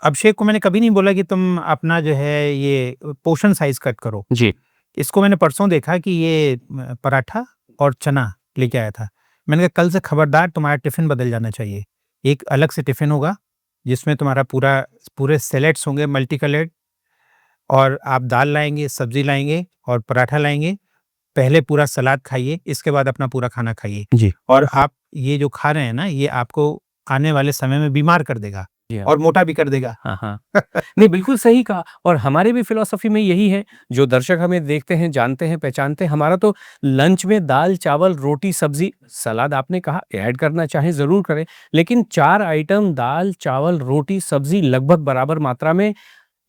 अभिषेक को मैंने कभी नहीं बोला कि तुम अपना जो है ये पोर्शन साइज़ कट करो। जी, इसको मैंने परसों देखा कि ये पराठा और चना लेके आया था। मैंने कहा कल से खबरदार तुम्हारा टिफ़िन बदल जाना चाहिए। एक अलग से टिफ़िन होगा, जिसमें तुम्हारा पूरे सैलेड्स होंगे मल्टी कलर्ड, और आप दाल लाएँगे, सब्ज़ी लाएँगे और पराठा लाएँगे। पहले पूरा सलाद खाइए, इसके बाद अपना पूरा खाना खाइए। जी, और आप ये जो खा रहे हैं ना, ये आपको आने वाले समय में बीमार कर देगा जी, हाँ। और मोटा भी कर देगा। हाँ, हाँ। नहीं, बिल्कुल सही कहा, और हमारी भी फ़िलॉसफ़ी में यही है, जो दर्शक हमें देखते हैं, जानते हैं, पहचानते हैं, हमारा तो लंच में दाल, चावल, रोटी, सब्ज़ी, सलाद आपने कहा ऐड करना चाहें ज़रूर करें, लेकिन 4 आइटम दाल, चावल, रोटी, सब्ज़ी लगभग बराबर मात्रा में,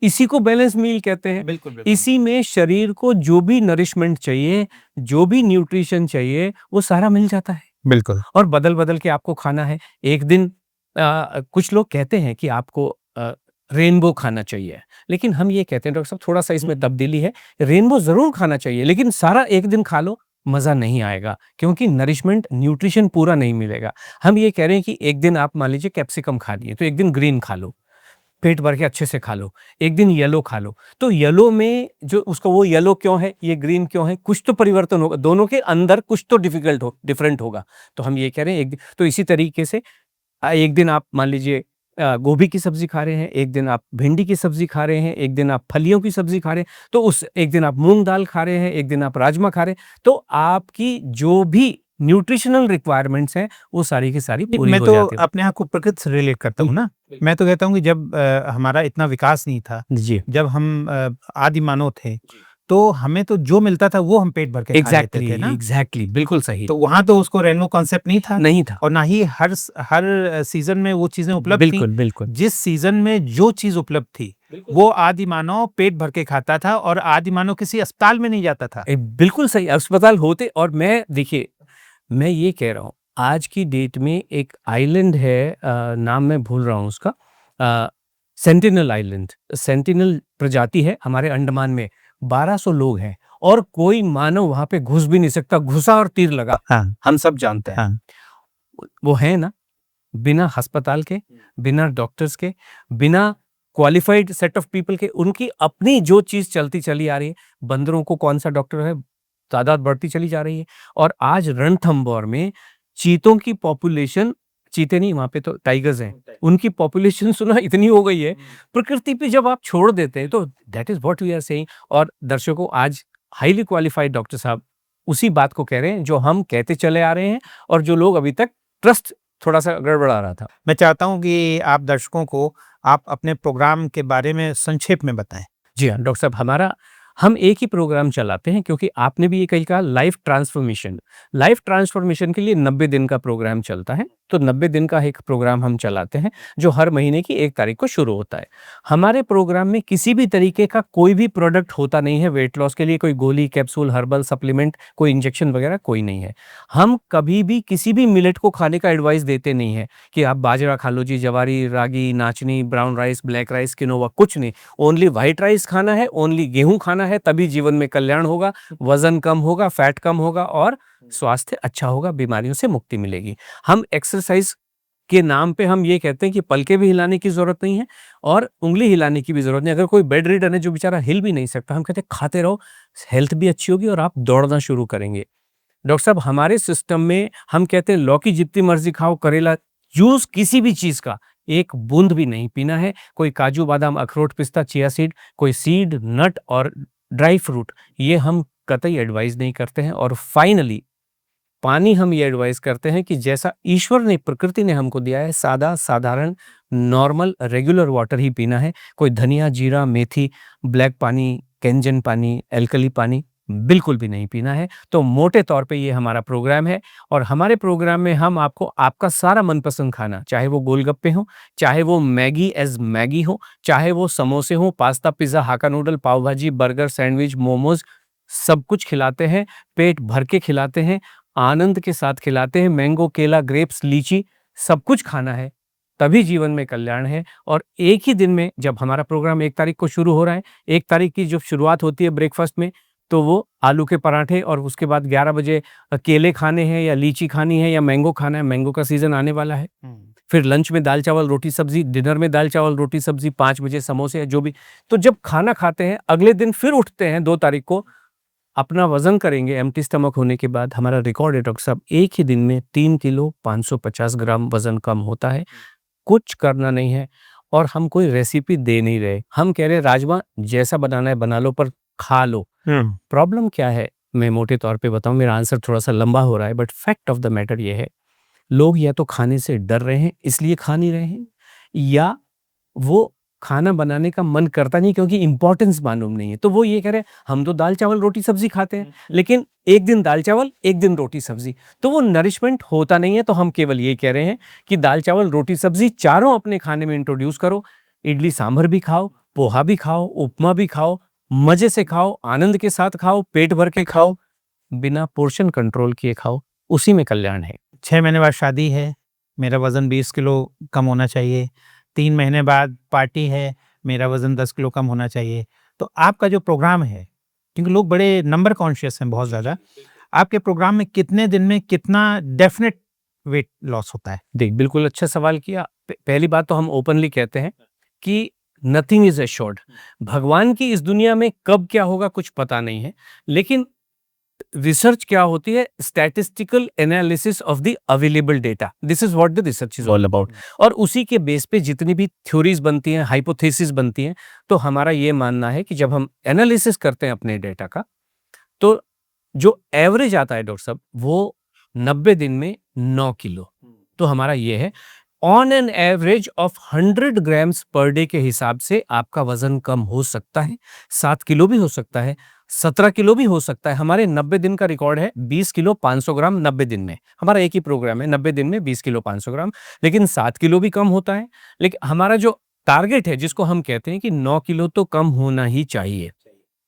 इसी को बैलेंस मील कहते हैं। बिल्कुल। इसी में शरीर को जो भी नरिशमेंट चाहिए, जो भी न्यूट्रिशन चाहिए, वो सारा मिल जाता है। बिल्कुल। और बदल-बदल के आपको खाना है। एक दिन कुछ लोग कहते हैं कि आपको रेनबो खाना चाहिए, लेकिन हम ये कहते हैं डॉक्टर साहब, थोड़ा-सा इसमें तब्दीली है। रेनबो ज़रूर खाना चाहिए, लेकिन सारा एक दिन खा लो, मज़ा नहीं आएगा, क्योंकि नरिशमेंट, न्यूट्रिशन पूरा नहीं मिलेगा। हम ये कह रहे हैं कि एक दिन आप मान लीजिए कैप्सिकम खा लिए, तो एक दिन ग्रीन खा लो, पेट भर के अच्छे से खा लो। एक दिन येलो खा लो, तो येलो में जो उसको, वो येलो क्यों है, ये ग्रीन क्यों है, कुछ तो परिवर्तन होगा, दोनों के अंदर कुछ तो डिफरेंट होगा। तो हम ये कह रहे हैं, एक दिन तो इसी तरीके से एक दिन आप मान लीजिए गोभी की सब्जी खा रहे हैं, एक दिन आप भिंडी की सब्जी खा रहे हैं, एक दिन आप फलियों की सब्जी खा रहे हैं, तो उस एक दिन आप मूंग दाल खा रहे हैं, एक दिन आप राजमा खा रहे हैं, तो आपकी जो भी न्यूट्रिशनल रिक्वायरमेंट्स हैं, वो सारी की सारी पूरी मैं हो तो जाती है। अपने आप को प्रकृति से रिलेट करता हूँ ना। मैं तो कहता हूँ कि जब हमारा इतना विकास नहीं था, जी, जब हम आदि मानव थे, तो हमें तो जो मिलता था वो हम पेट भर के खा लेते थे ना। एग्जैक्टली, बिल्कुल सही। तो वहां तो उसको रेनबो कॉन्सेप्ट नहीं था, नहीं था। और ना ही हर सीजन में वो चीजें उपलब्ध थी। बिल्कुल बिल्कुल जिस सीजन में जो चीज उपलब्ध थी वो आदि मानव पेट भर के खाता था, और आदि मानव किसी अस्पताल में नहीं जाता था। बिल्कुल सही, अस्पताल होते। और मैं देखिए, मैं ये कह रहा हूँ, आज की डेट में एक आइलैंड है, नाम मैं भूल रहा हूँ उसका, सेंटिनल आइलैंड, सेंटिनल प्रजाति है हमारे अंडमान में। 1200 लोग हैं और कोई मानव वहां पे घुस भी नहीं सकता, घुसा और तीर लगा। हाँ, हम सब जानते हैं। हाँ। वो है ना, बिना अस्पताल के, बिना डॉक्टर्स के, बिना क्वालिफाइड सेट ऑफ पीपल के, उनकी अपनी जो चीज चलती चली आ रही है। बंदरों को कौन सा डॉक्टर है, तादाद बढ़ती चली जा रही है। और आज रणथंभौर में चीतों की पॉपुलेशन, चीते नहीं, वहां पे तो टाइगर्स हैं, उनकी पॉपुलेशन सुना इतनी हो गई है। प्रकृति पे जब आप छोड़ देते हैं तो that is what we are saying. और दर्शकों, आज हाईली क्वालिफाइड डॉक्टर साहब उसी बात को कह रहे हैं जो हम कहते चले आ रहे हैं, और जो लोग अभी तक ट्रस्ट थोड़ा सा गड़बड़ा रहा था। मैं चाहता हूं कि आप दर्शकों को आप अपने प्रोग्राम के बारे में संक्षेप में बताएं। जी हाँ डॉक्टर साहब, हम एक ही प्रोग्राम चलाते हैं, क्योंकि आपने भी ये कही कहा लाइफ ट्रांसफॉर्मेशन के लिए 90 दिन का प्रोग्राम चलता है। तो 90 दिन का एक प्रोग्राम हम चलाते हैं जो हर महीने की 1 तारीख को शुरू होता है। हमारे प्रोग्राम में किसी भी तरीके का कोई भी प्रोडक्ट होता नहीं है वेट लॉस के लिए, कोई गोली, कैप्सूल, हर्बल सप्लीमेंट, कोई इंजेक्शन वगैरह कोई नहीं है। हम कभी भी किसी भी मिलेट को खाने का एडवाइस देते नहीं है कि आप बाजरा खा लो जी, जवारी, रागी, नाचनी, brown rice, black rice, quinoa, कुछ नहीं। ओनली व्हाइट राइस खाना है, ओनली गेहूं खाना है, तभी जीवन में कल्याण होगा, वजन कम होगा, फैट कम होगा और स्वास्थ्य अच्छा होगा, बीमारियों से मुक्ति मिलेगी। हम एक्सरसाइज के नाम पे हम ये कहते हैं कि पलके भी हिलाने की जरूरत नहीं है और उंगली हिलाने की भी जरूरत नहीं। अगर कोई बेड रिडन है जो बेचारा हिल भी नहीं सकता, हम कहते हैं खाते रहो, हेल्थ भी अच्छी होगी और आप दौड़ना शुरू करेंगे। डॉक्टर साहब, हमारे सिस्टम में हम कहते हैं लौकी जितनी मर्जी खाओ, करेला, जूस किसी भी चीज का एक बूंद भी नहीं पीना है। कोई काजू, बादाम, अखरोट, पिस्ता, चिया सीड, कोई सीड, नट और ड्राई फ्रूट, ये हम कतई एडवाइस नहीं करते हैं। और फाइनली पानी हम ये एडवाइस करते हैं कि जैसा ईश्वर ने, प्रकृति ने हमको दिया है, सादा, साधारण, नॉर्मल, रेगुलर वाटर ही पीना है। कोई धनिया, जीरा, मेथी, ब्लैक पानी, कैंजन पानी, एल्कली पानी बिल्कुल भी नहीं पीना है। तो मोटे तौर पे ये हमारा प्रोग्राम है। और हमारे प्रोग्राम में हम आपको आपका सारा मनपसंद खाना, चाहे वो गोलगप्पे हो, चाहे वो मैगी एज मैगी हो, चाहे वो समोसे हो, पास्ता, पिज्जा, हाका नूडल, पाव भाजी, बर्गर, सैंडविच, मोमोज, सब कुछ खिलाते हैं। पेट भर के खिलाते हैं, आनंद के साथ खिलाते हैं। मैंगो, केला, ग्रेप्स, लीची, सब कुछ खाना है, तभी जीवन में कल्याण है। और एक ही दिन में, जब हमारा प्रोग्राम 1 तारीख को शुरू हो रहा है, 1 तारीख की जब शुरुआत होती है ब्रेकफास्ट में, तो वो आलू के पराठे, और उसके बाद 11 बजे केले खाने हैं या लीची खानी है या मैंगो खाना है, मैंगो का सीजन आने वाला है। फिर लंच में दाल चावल रोटी सब्जी, डिनर में दाल चावल रोटी सब्जी, 5 बजे समोसे या जो भी। तो जब खाना खाते हैं, अगले दिन फिर उठते हैं 2 तारीख को, अपना वजन करेंगे एम्प्टी स्टमक होने के बाद। हमारा रिकॉर्ड है डॉक्टर साहब, एक ही दिन में 3 किलो 550 ग्राम वजन कम होता है। कुछ करना नहीं है और हम कोई रेसिपी दे नहीं रहे। हम कह रहे राजमा जैसा बनाना है बना लो, पर खा लो। प्रॉब्लम क्या है, मैं मोटे तौर पे बताऊं, मेरा आंसर थोड़ा सा लंबा हो रहा है, but fact of the matter ये है, लोग या तो खाने से डर रहे हैं इसलिए खा नहीं रहे हैं, या वो खाना बनाने का मन करता नहीं क्योंकि इंपॉर्टेंस मालूम नहीं है। तो वो ये कह रहे हैं हम तो दाल चावल रोटी सब्जी खाते हैं, लेकिन एक दिन दाल चावल, एक दिन रोटी सब्जी, तो वो नरिशमेंट होता नहीं है। तो हम केवल ये कह रहे हैं कि दाल चावल रोटी सब्जी चारों अपने खाने में इंट्रोड्यूस करो। इडली सांभर भी खाओ, पोहा भी खाओ, उपमा भी खाओ, मजे से खाओ, आनंद के साथ खाओ, पेट भर के खाओ, बिना पोर्शन कंट्रोल किए खाओ, उसी में कल्याण है। 6 महीने बाद शादी है, मेरा वजन 20 किलो कम होना चाहिए। 3 महीने बाद पार्टी है, मेरा वजन 10 किलो कम होना चाहिए। तो आपका जो प्रोग्राम है, क्योंकि लोग बड़े नंबर कॉन्शियस हैं बहुत ज़्यादा, आपके प्रोग्राम में कितने दिन में कितना डेफिनेट वेट लॉस होता है? देख, बिल्कुल अच्छा सवाल किया। पहली बात तो हम ओपनली कहते हैं कि नथिंग इज एश्योर्ड। भगवान की इस दुनिया में कब क्या होगा कुछ पता नहीं है, लेकिन रिसर्च क्या होती है, statistical analysis of the available data, this is what the research is all about. और उसी के बेस पे जितनी भी थ्योरीज बनती हैं, हाइपोथेसिस बनती हैं, तो हमारा ये मानना है कि जब हम एनालिसिस करते हैं अपने डेटा का, तो जो एवरेज आता है डॉक्टर साहब, वो 90 दिन में 9 किलो। तो हमारा ये है, on an average of 100 grams per day के हिसाब से आपका वजन कम हो सकता है, 7 किलो भी हो सकता है, 17 किलो भी हो सकता है। हमारे 90 दिन का रिकॉर्ड है 20 किलो 500 ग्राम 90 दिन में। हमारा एक ही प्रोग्राम है 90 दिन में 20 किलो 500 ग्राम, लेकिन 7 किलो भी कम होता है। लेकिन हमारा जो टारगेट है जिसको हम कहते हैं कि 9 किलो तो कम होना ही चाहिए।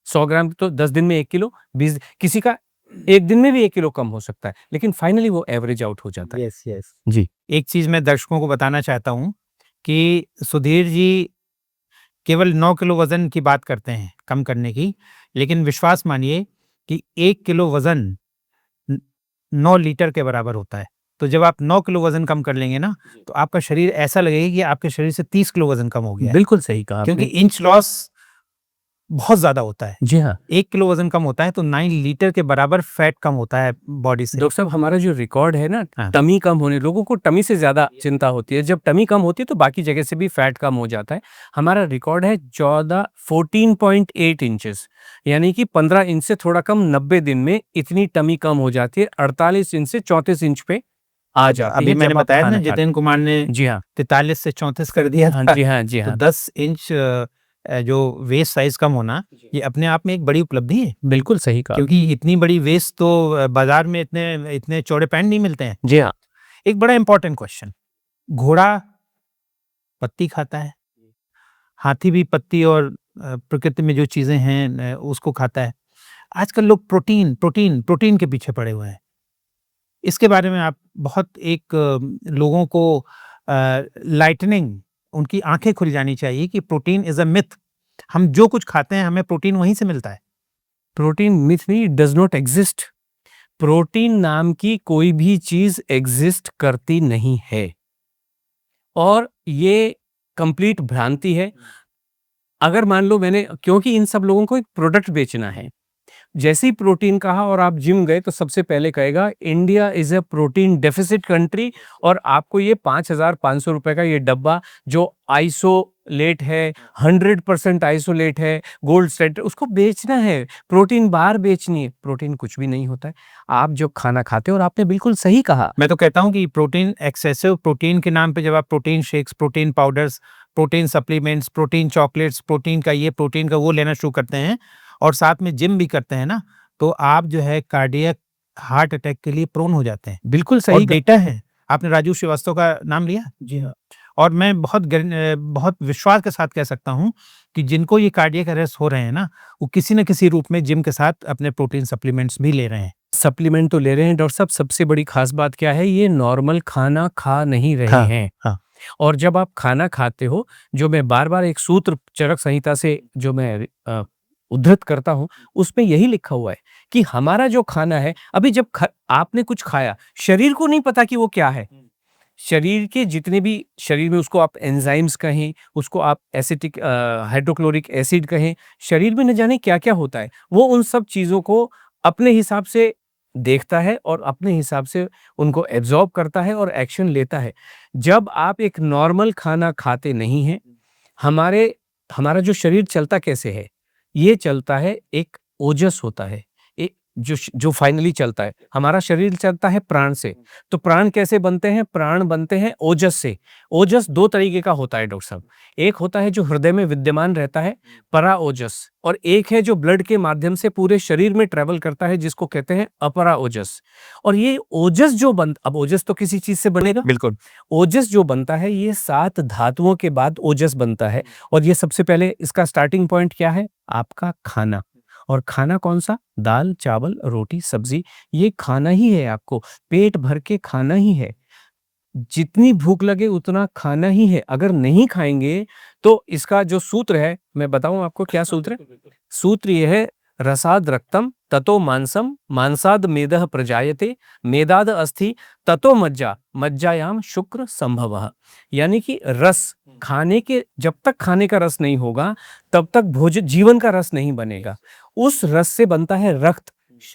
100 ग्राम तो 10 दिन में 1 किलो, 20 किसी का एक दिन में भी 1 किलो कम हो सकता है, लेकिन फाइनली वो एवरेज आउट हो जाता है। Yes yes. जी। एक चीज मैं दर्शकों को बताना चाहता हूँ कि सुधीर जी केवल 9 किलो वजन की बात करते हैं कम करने की, लेकिन विश्वास मानिए कि 1 किलो वजन 9 लीटर के बराबर होता है। तो जब आप 9 किलो वजन कम कर लेंगे ना, तो आपका शरीर ऐसा लगेगा कि आपके शरीर से 30 किलो वजन कम हो गया है, बिल्कुल सही कहा क्योंकि आपने। इंच लॉस बहुत ज्यादा होता है। जी हाँ। 1 किलो वजन कम होता है तो 9 लीटर के बराबर फैट कम होता है बॉडी से। डॉक्टर साहब, हमारा जो रिकॉर्ड है ना, हाँ। टमी कम होने, लोगों को टमी से ज्यादा चिंता होती है। जब टमी कम होती है तो बाकी जगह से भी फैट कम हो जाता है। हमारा रिकॉर्ड है 14.8 इंचेस, यानी कि 15 इंच से थोड़ा कम 90 दिन में इतनी टमी कम हो जाती है। 48 इंच से 34 इंच पे आ जाती अभी है मैंने जब आप बताया ना, खाना खाते जितेंद्र कुमार ने हैं। जी हाँ। 43 से 34 कर दिया हाँ था। जी हाँ, जी तो हाँ। 10 इंच जो वेस्ट साइज कम होना, ये अपने आप में एक बड़ी उपलब्धि है, बिल्कुल सही कहा। क्योंकि इतनी बड़ी वेस्ट तो बाजार में इतने इतने चौड़े पैंट नहीं मिलते हैं। जी हाँ। एक बड़ा इंपॉर्टेंट क्वेश्चन, घोड़ा पत्ती खाता है, हाथी भी पत्ती और प्रकृति में जो चीजें हैं उसको खाता है। आजकल लोग प्रोटीन प्रोटीन प्रोटीन के पीछे पड़े हुए हैं। इसके बारे में आप बहुत एक लोगों को लाइटनिंग, उनकी आंखें खुल जानी चाहिए कि प्रोटीन इज अ मिथ। हम जो कुछ खाते हैं हमें प्रोटीन वहीं से मिलता है। प्रोटीन मिथ नहीं, डज नॉट एग्जिस्ट। प्रोटीन नाम की कोई भी चीज एग्जिस्ट करती नहीं है, और ये कंप्लीट भ्रांति है। अगर मान लो मैंने, क्योंकि इन सब लोगों को एक प्रोडक्ट बेचना है, जैसे ही प्रोटीन कहा और आप जिम गए तो सबसे पहले कहेगा India is a protein deficit country, और आपको ये 5,500 रुपए का ये डब्बा जो आइसोलेट है, 100% आइसोलेट है, गोल्ड स्टैंडर्ड, उसको बेचना है। प्रोटीन बार बेचनी है। प्रोटीन कुछ भी नहीं होता है। आप जो खाना खाते हो, और आपने बिल्कुल सही कहा। मैं तो कहता हूं कि प्रोटीन, एक्सेसिव प्रोटीन के नाम पे जब आप protein shakes, protein powders, protein supplements, protein chocolates, protein का ये प्रोटीन का वो लेना शुरू करते हैं और साथ में जिम भी करते हैं ना, तो आप जो है कार्डियक हार्ट अटैक के लिए प्रोन हो जाते हैं। बिल्कुल और सही डेटा है, आपने राजू श्रीवास्तव का नाम लिया। जी हाँ। और मैं बहुत विश्वास के साथ कह सकता हूं कि जिनको ये कार्डियक अरेस्ट हो रहे हैं ना, वो किसी न किसी रूप में जिम के साथ अपने प्रोटीन सप्लीमेंट्स भी ले रहे हैं। सप्लीमेंट तो ले रहे हैं डॉक्टर साहब। सबसे बड़ी खास बात क्या है, ये नॉर्मल खाना खा नहीं रहे हाँ, हैं। हाँ। और जब आप खाना खाते हो, जो मैं बार बार एक सूत्र चरक संहिता से जो मैं उद्धृत करता हूं, उसमें यही लिखा हुआ है कि हमारा जो खाना है, अभी जब आपने कुछ खाया, शरीर को नहीं पता कि वो क्या है। शरीर के जितने भी, शरीर में उसको आप एंजाइम्स कहें, उसको आप एसिटिक हाइड्रोक्लोरिक एसिड कहें, शरीर में न जाने क्या क्या होता है। वो उन सब चीजों को अपने हिसाब से देखता है और अपने हिसाब से उनको एब्जॉर्ब करता है और एक्शन लेता है। जब आप एक नॉर्मल खाना खाते नहीं हैं, हमारा जो शरीर चलता कैसे है, ये चलता है, एक ओजस होता है, एक जो फाइनली चलता है। हमारा शरीर चलता है प्राण से। तो प्राण कैसे बनते हैं? प्राण बनते हैं ओजस से। ओजस दो तरीके का होता है डॉक्टर साहब। एक होता है जो हृदय में विद्यमान रहता है, परा ओजस, और एक है जो ब्लड के माध्यम से पूरे शरीर में ट्रेवल करता है, जिसको कहते हैं अपरा ओजस। और ये ओजस जो अब ओजस तो किसी चीज से बनेगा। बिल्कुल। ओजस जो बनता है, ये 7 धातुओं के बाद ओजस बनता है। और ये सबसे पहले इसका स्टार्टिंग पॉइंट क्या है? आपका खाना। और खाना कौन सा? दाल, चावल, रोटी, सब्जी। ये खाना ही है, आपको पेट भर के खाना ही है। जितनी भूख लगे उतना खाना ही है। अगर नहीं खाएंगे तो इसका जो सूत्र है, मैं बताऊं आपको क्या सूत्र है? सूत्र ये है, रसाद रक्तम ततो मांसम, मांसाद मेदः प्रजायते, मेदाद अस्थि ततो मज्जा, मज्जायाम शुक्र संभवः। यानी कि रस खाने के, जब तक खाने का रस नहीं होगा तब तक भोजन, जीवन का रस नहीं बनेगा। उस रस से बनता है रक्त।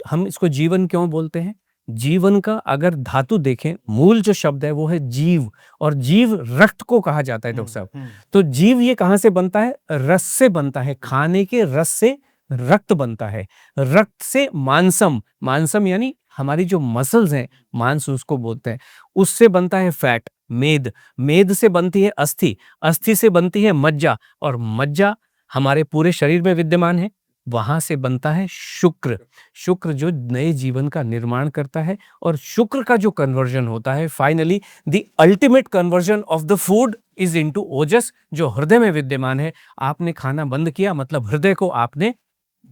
हम इसको जीवन क्यों बोलते हैं? जीवन का अगर धातु देखें, मूल जो शब्द है वो है जीव, और जीव रक्त को कहा जाता है डॉक्टर साहब। तो जीव ये कहां से बनता है? रस से बनता है। खाने के रस से रक्त बनता है। रक्त से मांसम, मांसम यानी हमारी जो मसल्स हैं, मांस उसको बोलते हैं, उससे बनता है फैट, मेद, मेद से बनती है अस्थि, अस्थि से बनती है मज्जा, और मज्जा हमारे पूरे शरीर में विद्यमान है। वहां से बनता है शुक्र। शुक्र जो नए जीवन का निर्माण करता है, और शुक्र का जो कन्वर्जन होता है, finally the ultimate conversion of the food is into ojas, जो हृदय में विद्यमान है। आपने खाना बंद किया मतलब हृदय को आपने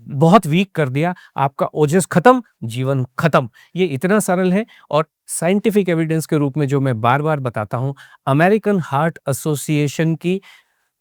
बहुत वीक कर दिया, आपका ओजस खत्म, जीवन खत्म। ये इतना सरल है। और साइंटिफिक एविडेंस के रूप में जो मैं बार बार बताता हूं, अमेरिकन हार्ट एसोसिएशन की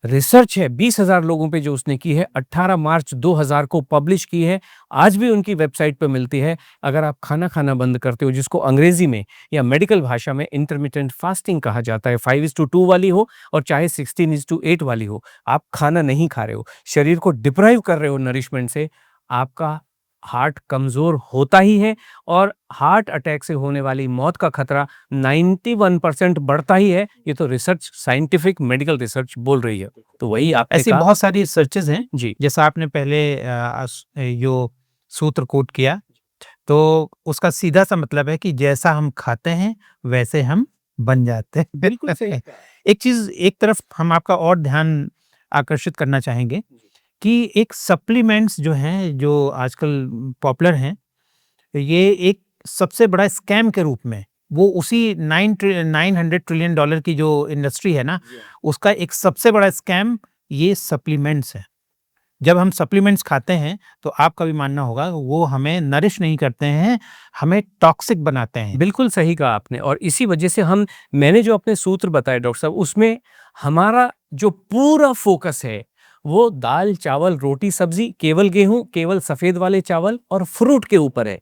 रिसर्च है 20,000 लोगों पे जो उसने की है, 18 मार्च 2000 को पब्लिश की है, आज भी उनकी वेबसाइट पे मिलती है। अगर आप खाना खाना बंद करते हो, जिसको अंग्रेजी में या मेडिकल भाषा में इंटरमिटेंट फास्टिंग कहा जाता है, 5:2 वाली हो और चाहे 16:8 वाली हो, आप खाना नहीं खा रहे हो, शरीर को डिप्राइव कर रहे हो नरिशमेंट से, आपका हार्ट कमजोर होता ही है, और हार्ट अटैक से होने वाली मौत का खतरा 91% बढ़ता ही है। ये तो रिसर्च, साइंटिफिक मेडिकल रिसर्च बोल रही है। तो वही आपने ऐसी कहा बहुत सारी रिसर्चेज हैं। जी। जैसा आपने पहले यो सूत्र कोट किया, तो उसका सीधा सा मतलब है कि जैसा हम खाते हैं वैसे हम बन जाते हैं। बिल्कुल सही। एक चीज, एक तरफ हम आपका और ध्यान आकर्षित करना चाहेंगे कि एक सप्लीमेंट्स जो हैं, जो आजकल पॉपुलर हैं, ये एक सबसे बड़ा स्कैम के रूप में, वो उसी 900 ट्रिलियन डॉलर की जो इंडस्ट्री है ना, उसका एक सबसे बड़ा स्कैम ये सप्लीमेंट्स है। जब हम सप्लीमेंट्स खाते हैं तो आपका भी मानना होगा वो हमें नरिश नहीं करते हैं, हमें टॉक्सिक बनाते हैं। बिल्कुल सही कहा आपने। और इसी वजह से मैंने जो अपने सूत्र बताए डॉक्टर साहब, उसमें हमारा जो पूरा फोकस है वो दाल, चावल, रोटी, सब्जी, केवल गेहूं, केवल सफेद वाले चावल और फ्रूट के ऊपर है।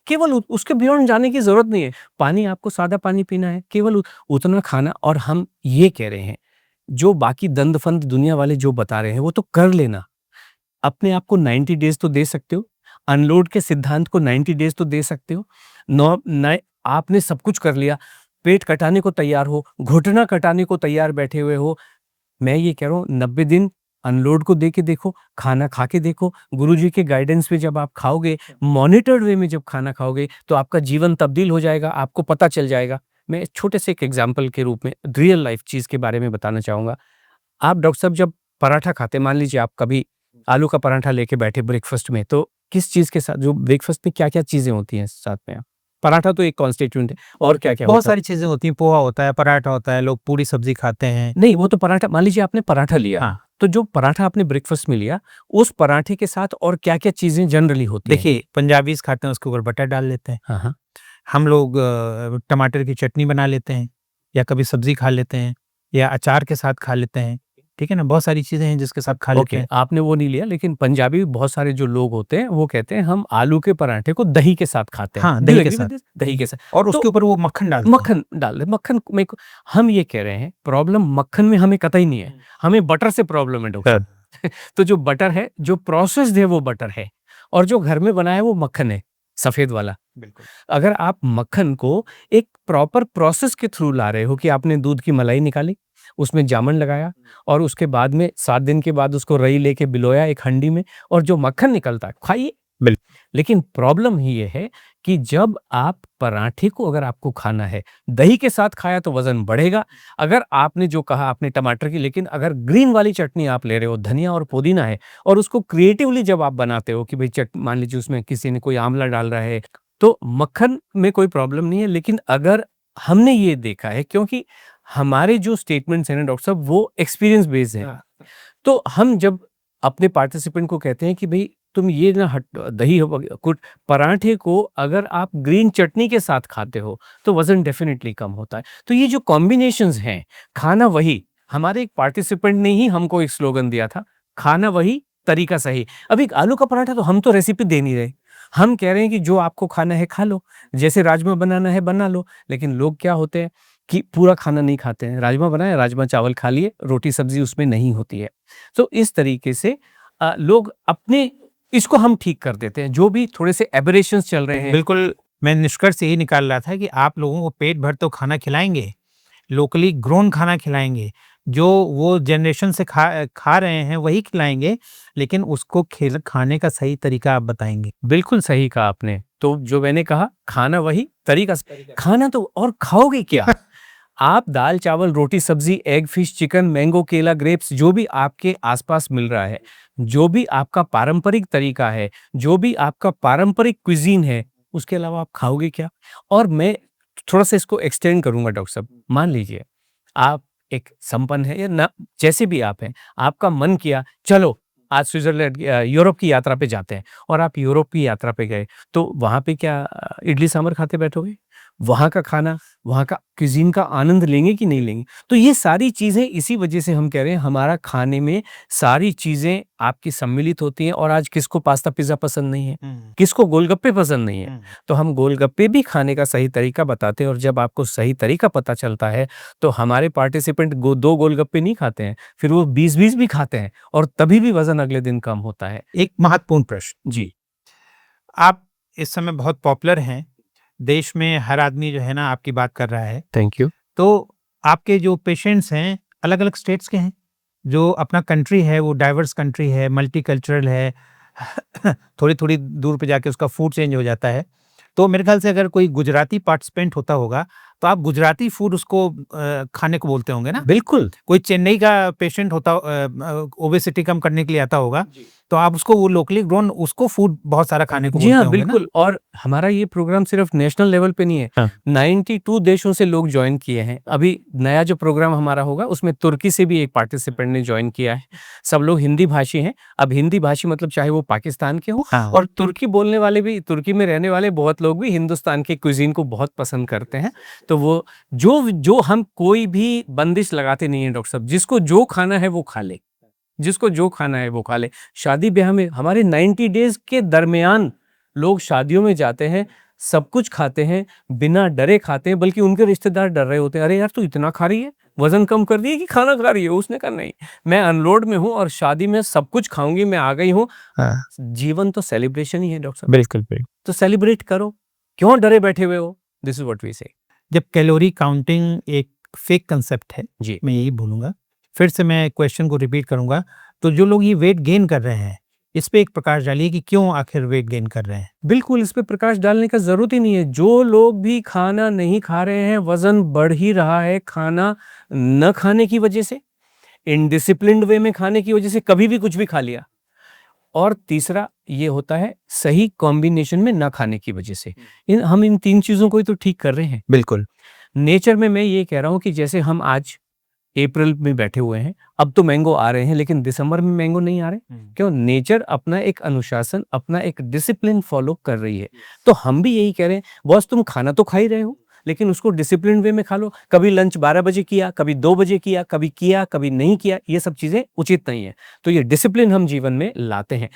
केवल उसके बियॉन्ड जाने की जरूरत नहीं है। पानी, आपको सादा पानी पीना है, केवल उतना खाना। और हम ये कह रहे हैं, जो बाकी दंद फंद दुनिया वाले जो बता रहे हैं वो तो कर लेना। अपने आप को 90 डेज तो दे सकते हो, अनलोड के सिद्धांत को 90 डेज तो दे सकते हो। आपने सब कुछ कर लिया, पेट कटाने को तैयार हो, घुटना कटाने को तैयार बैठे हुए हो, मैं ये कह रहा हूँ 90 दिन अनलोड को दे के देखो, खाना खा के देखो। गुरुजी के गाइडेंस पे जब आप खाओगे, मॉनिटर्ड वे में जब खाना खाओगे, तो आपका जीवन तब्दील हो जाएगा, आपको पता चल जाएगा। मैं छोटे से एक एग्जांपल के रूप में रियल लाइफ चीज के बारे में बताना चाहूंगा। आप डॉक्टर साहब जब पराठा खाते, मान लीजिए आप कभी आलू का पराठा लेके बैठे ब्रेकफास्ट में, तो किस चीज के साथ, जो ब्रेकफास्ट में क्या क्या चीजें होती हैं साथ में? पराठा तो एक कॉन्स्टिट्यूएंट है, और क्या क्या बहुत होता है? सारी चीजें होती हैं, पोहा होता है, पराठा होता है, लोग पूरी सब्जी खाते हैं। नहीं, वो तो पराठा, मान लीजिए आपने पराठा लिया, हाँ। तो जो पराठा आपने ब्रेकफास्ट में लिया, उस पराठे के साथ और क्या क्या चीजें जनरली होती हैं? देखिए, पंजाबीज खाते हैं, उसके ऊपर बटर डाल लेते हैं। हाँ हाँ। हम लोग टमाटर की चटनी बना लेते हैं, या कभी सब्जी खा लेते हैं, या अचार के साथ खा लेते हैं। ठीक है ना, बहुत सारी चीजें हैं जिसके साथ खा लेते ओके, हैं। आपने वो नहीं लिया, लेकिन पंजाबी बहुत सारे जो लोग होते हैं वो कहते हैं हम आलू के पराठे को दही के साथ खाते हैं। हाँ, Do दही you के agree साथ। with this? दही के साथ। और तो उसके ऊपर वो मक्खन डालते हैं। मक्खन डाल दे, मक्खन में हम ये कह रहे हैं, प्रॉब्लम मक्खन में हमें कतई नहीं है, हमें बटर से प्रॉब्लम है डॉक्टर। तो जो बटर है, जो प्रोसेस्ड है वो बटर है, और जो घर में बना है वो मक्खन है, सफेद वाला। बिल्कुल। अगर आप मक्खन को एक प्रॉपर प्रोसेस के थ्रू ला रहे हो, कि आपने दूध की मलाई निकाली, उसमें जामन लगाया, और उसके बाद में 7 दिन के बाद उसको रई लेके बिलोया एक हंडी में, और जो मक्खन निकलता है खाइए। लेकिन प्रॉब्लम ही ये है कि जब आप पराठे को, अगर आपको खाना है, दही के साथ खाया तो वजन बढ़ेगा। अगर आपने जो कहा आपने टमाटर की, लेकिन अगर ग्रीन वाली चटनी आप ले रहे हो, धनिया और पुदीना है, और उसको क्रिएटिवली जब आप बनाते हो कि भाई मान लीजिए उसमें किसी ने कोई आंवला डाल रहा है, तो मक्खन में कोई प्रॉब्लम नहीं है। लेकिन अगर हमने ये देखा है, क्योंकि हमारे जो स्टेटमेंट्स हैं ना डॉक्टर साहब, वो एक्सपीरियंस बेस्ड हैं, तो हम जब अपने पार्टिसिपेंट को कहते हैं कि भाई तुम ये ना दही कुछ पराठे को अगर आप ग्रीन चटनी के साथ खाते हो तो वजन डेफिनेटली कम होता है। तो ये जो कॉम्बिनेशंस हैं, खाना वही, हमारे एक पार्टिसिपेंट ने ही हमको एक स्लोगन दिया था, खाना वही, तरीका सही। अभी आलू का पराठा तो हम तो रेसिपी दे नहीं रहे, हम कह रहे हैं कि जो आपको खाना है खा लो, जैसे राजमा बनाना है बना लो। लेकिन लोग क्या होते हैं कि पूरा खाना नहीं खाते हैं, राजमा बनाए, राजमा चावल खा लिए, रोटी सब्जी उसमें नहीं होती है। तो इस तरीके से लोग अपने इसको हम ठीक कर देते हैं, जो भी थोड़े से एबरेशंस चल रहे हैं। बिल्कुल, मैं निष्कर्ष यही निकाल रहा था कि आप लोगों को पेट भर तो खाना खिलाएंगे, लोकली ग्रोन खाना खिलाएंगे, जो वो जनरेशन से खा रहे हैं वही खिलाएंगे, लेकिन उसको खाने का सही तरीका आप बताएंगे। बिल्कुल सही कहा आपने। तो जो मैंने कहा, खाना वही, तरीका खाना तो, और खाओगे क्या? आप दाल चावल रोटी सब्जी एग फिश चिकन मैंगो केला ग्रेप्स जो भी आपके आसपास मिल रहा है, जो भी आपका पारंपरिक तरीका है, जो भी आपका पारंपरिक क्विज़ीन है, उसके अलावा आप खाओगे क्या? और मैं थोड़ा-सा इसको एक्सटेंड करूँगा डॉक्टर साहब। मान लीजिए, आप एक संपन्न हैं या ना जैसे भी आप हैं, आपका मन किया चलो आज स्विट्ज़रलैंड यूरोप की यात्रा पे जाते हैं और आप यूरोप की यात्रा पे गए, तो वहाँ पे क्या इडली सांभर खाते बैठोगे? वहाँ का खाना, वहाँ का क्विज़ीन का आनंद लेंगे कि नहीं लेंगे? तो ये सारी चीज़ें इसी वजह से हम कह रहे हैं हमारा खाने में सारी चीज़ें आपकी सम्मिलित होती हैं और आज किसको पास्ता पिज़्ज़ा पसंद नहीं है? किसको गोलगप्पे पसंद नहीं है? तो हम गोलगप्पे भी खाने का सही तरीका बताते हैं और जब आपको सही तरीका पता चलता है, तो हमारे पार्टिसिपेंट 2 गोलगप्पे नहीं खाते हैं, फिर वो 20-20 भी खाते हैं और तभी भी वज़न अगले दिन कम होता है। एक महत्वपूर्ण प्रश्न, जी, आप इस समय बहुत पॉपुलर हैं, देश में हर आदमी जो है ना आपकी बात कर रहा है, थैंक यू। तो आपके जो पेशेंट्स हैं अलग-अलग स्टेट्स के हैं, जो अपना कंट्री है वो डाइवर्स कंट्री है, मल्टीकल्चरल है, थोड़ी-थोड़ी दूर पे जाके उसका फूड चेंज हो जाता है। तो मेरे ख्याल से अगर कोई गुजराती पार्टिसिपेंट होता होगा, तो आप गुजराती फूड उसको खाने को बोलते होंगे ना? बिल्कुल। कोई चेन्नई का पेशेंट होता ओबेसिटी कम करने के लिए आता होगा, तो आप उसको वो लोकली ग्रोन उसको फूड बहुत सारा खाने को जी बोलते हाँ, होंगे ना? बिल्कुल और हमारा ये प्रोग्राम सिर्फ नेशनल लेवल पे नहीं है। हाँ। 92 देशों से लोग जॉइन किए हैं। अभी नया जो प्रोग्राम हमारा होगा उसमें तुर्की से भी एक पार्टिसिपेंट ने जॉइन किया है। सब लोग हिंदी भाषी हैं। अब हिंदी भाषी मतलब चाहे वो पाकिस्तान के हों हाँ। और तुर्की बोलने वाले भी तुर्की में रहने वाले बहुत लोग भी हिंदुस्तान के क्विज़ीन को बहुत पसंद करते हैं। तो वो जो हम कोई भी बंदिश लगाते नहीं हैं डॉक्टर साहब, जिसको जो खाना है वो खा ले। जिसको जो खाना है वो खा ले। शादी-ब्याह में हमारे 90 डेज़ के दरमियान लोग शादियों में जाते हैं, सब कुछ खाते हैं, बिना डरे खाते हैं, बल्कि उनके रिश्तेदार डर रहे होते हैं, "अरे यार तू इतना खा रही है? वज़न कम कर रही है कि खाना खा रही है?" उसने कहा, "नहीं, मैं अनलोड में हूँ और शादी में सब कुछ खाऊँगी, मैं आ गई हूँ।" हाँ, जीवन तो सेलिब्रेशन ही है डॉक्टर साहब, बिल्कुल, बिल्कुल। तो सेलिब्रेट करो। क्यों डरे बैठे हुए हो? दिस इज़ व्हाट वी से। जब कैलोरी काउंटिंग एक फेक कंसेप्ट है, जी। मैं यही बोलूँगा। फिर से मैं क्वेश्चन को रिपीट करूँगा, तो जो लोग ये वेट गेन कर रहे हैं, इस पे एक प्रकाश डालिए कि क्यों आखिर वेट गेन कर रहे हैं? बिल्कुल, इस पे प्रकाश डालने का ज़रूरत ही नहीं है। जो लोग भी खाना नहीं खा रहे हैं, वज़न बढ़ ही रहा है खाना न खाने की वजह से, इनडिसिप्लिन्ड वे में खाने की वजह से, कभी भी कुछ भी खा लिया। और तीसरा ये होता है सही कॉम्बिनेशन में ना खाने की वजह से। हम इन 3 चीज़ों को ही तो ठीक कर रहे हैं। बिल्कुल। नेचर में मैं ये कह रहा हूँ कि जैसे हम आज अप्रैल में बैठे हुए हैं, अब तो मैंगो आ रहे हैं लेकिन दिसंबर में मैंगो नहीं आ रहे। क्यों? नेचर अपना एक अनुशासन, अपना एक डिसिप्लिन फॉलो कर रही है। तो हम भी यही कह रहे हैं, बॉस तुम खाना तो खा ही रहे हो, लेकिन उसको डिसिप्लिन वे में खा लो। कभी लंच 12 बजे किया, कभी 2 बजे किया, कभी नहीं किया, ये सब चीज़ें उचित नहीं है। तो ये डिसिप्लिन हम जीवन में लाते हैं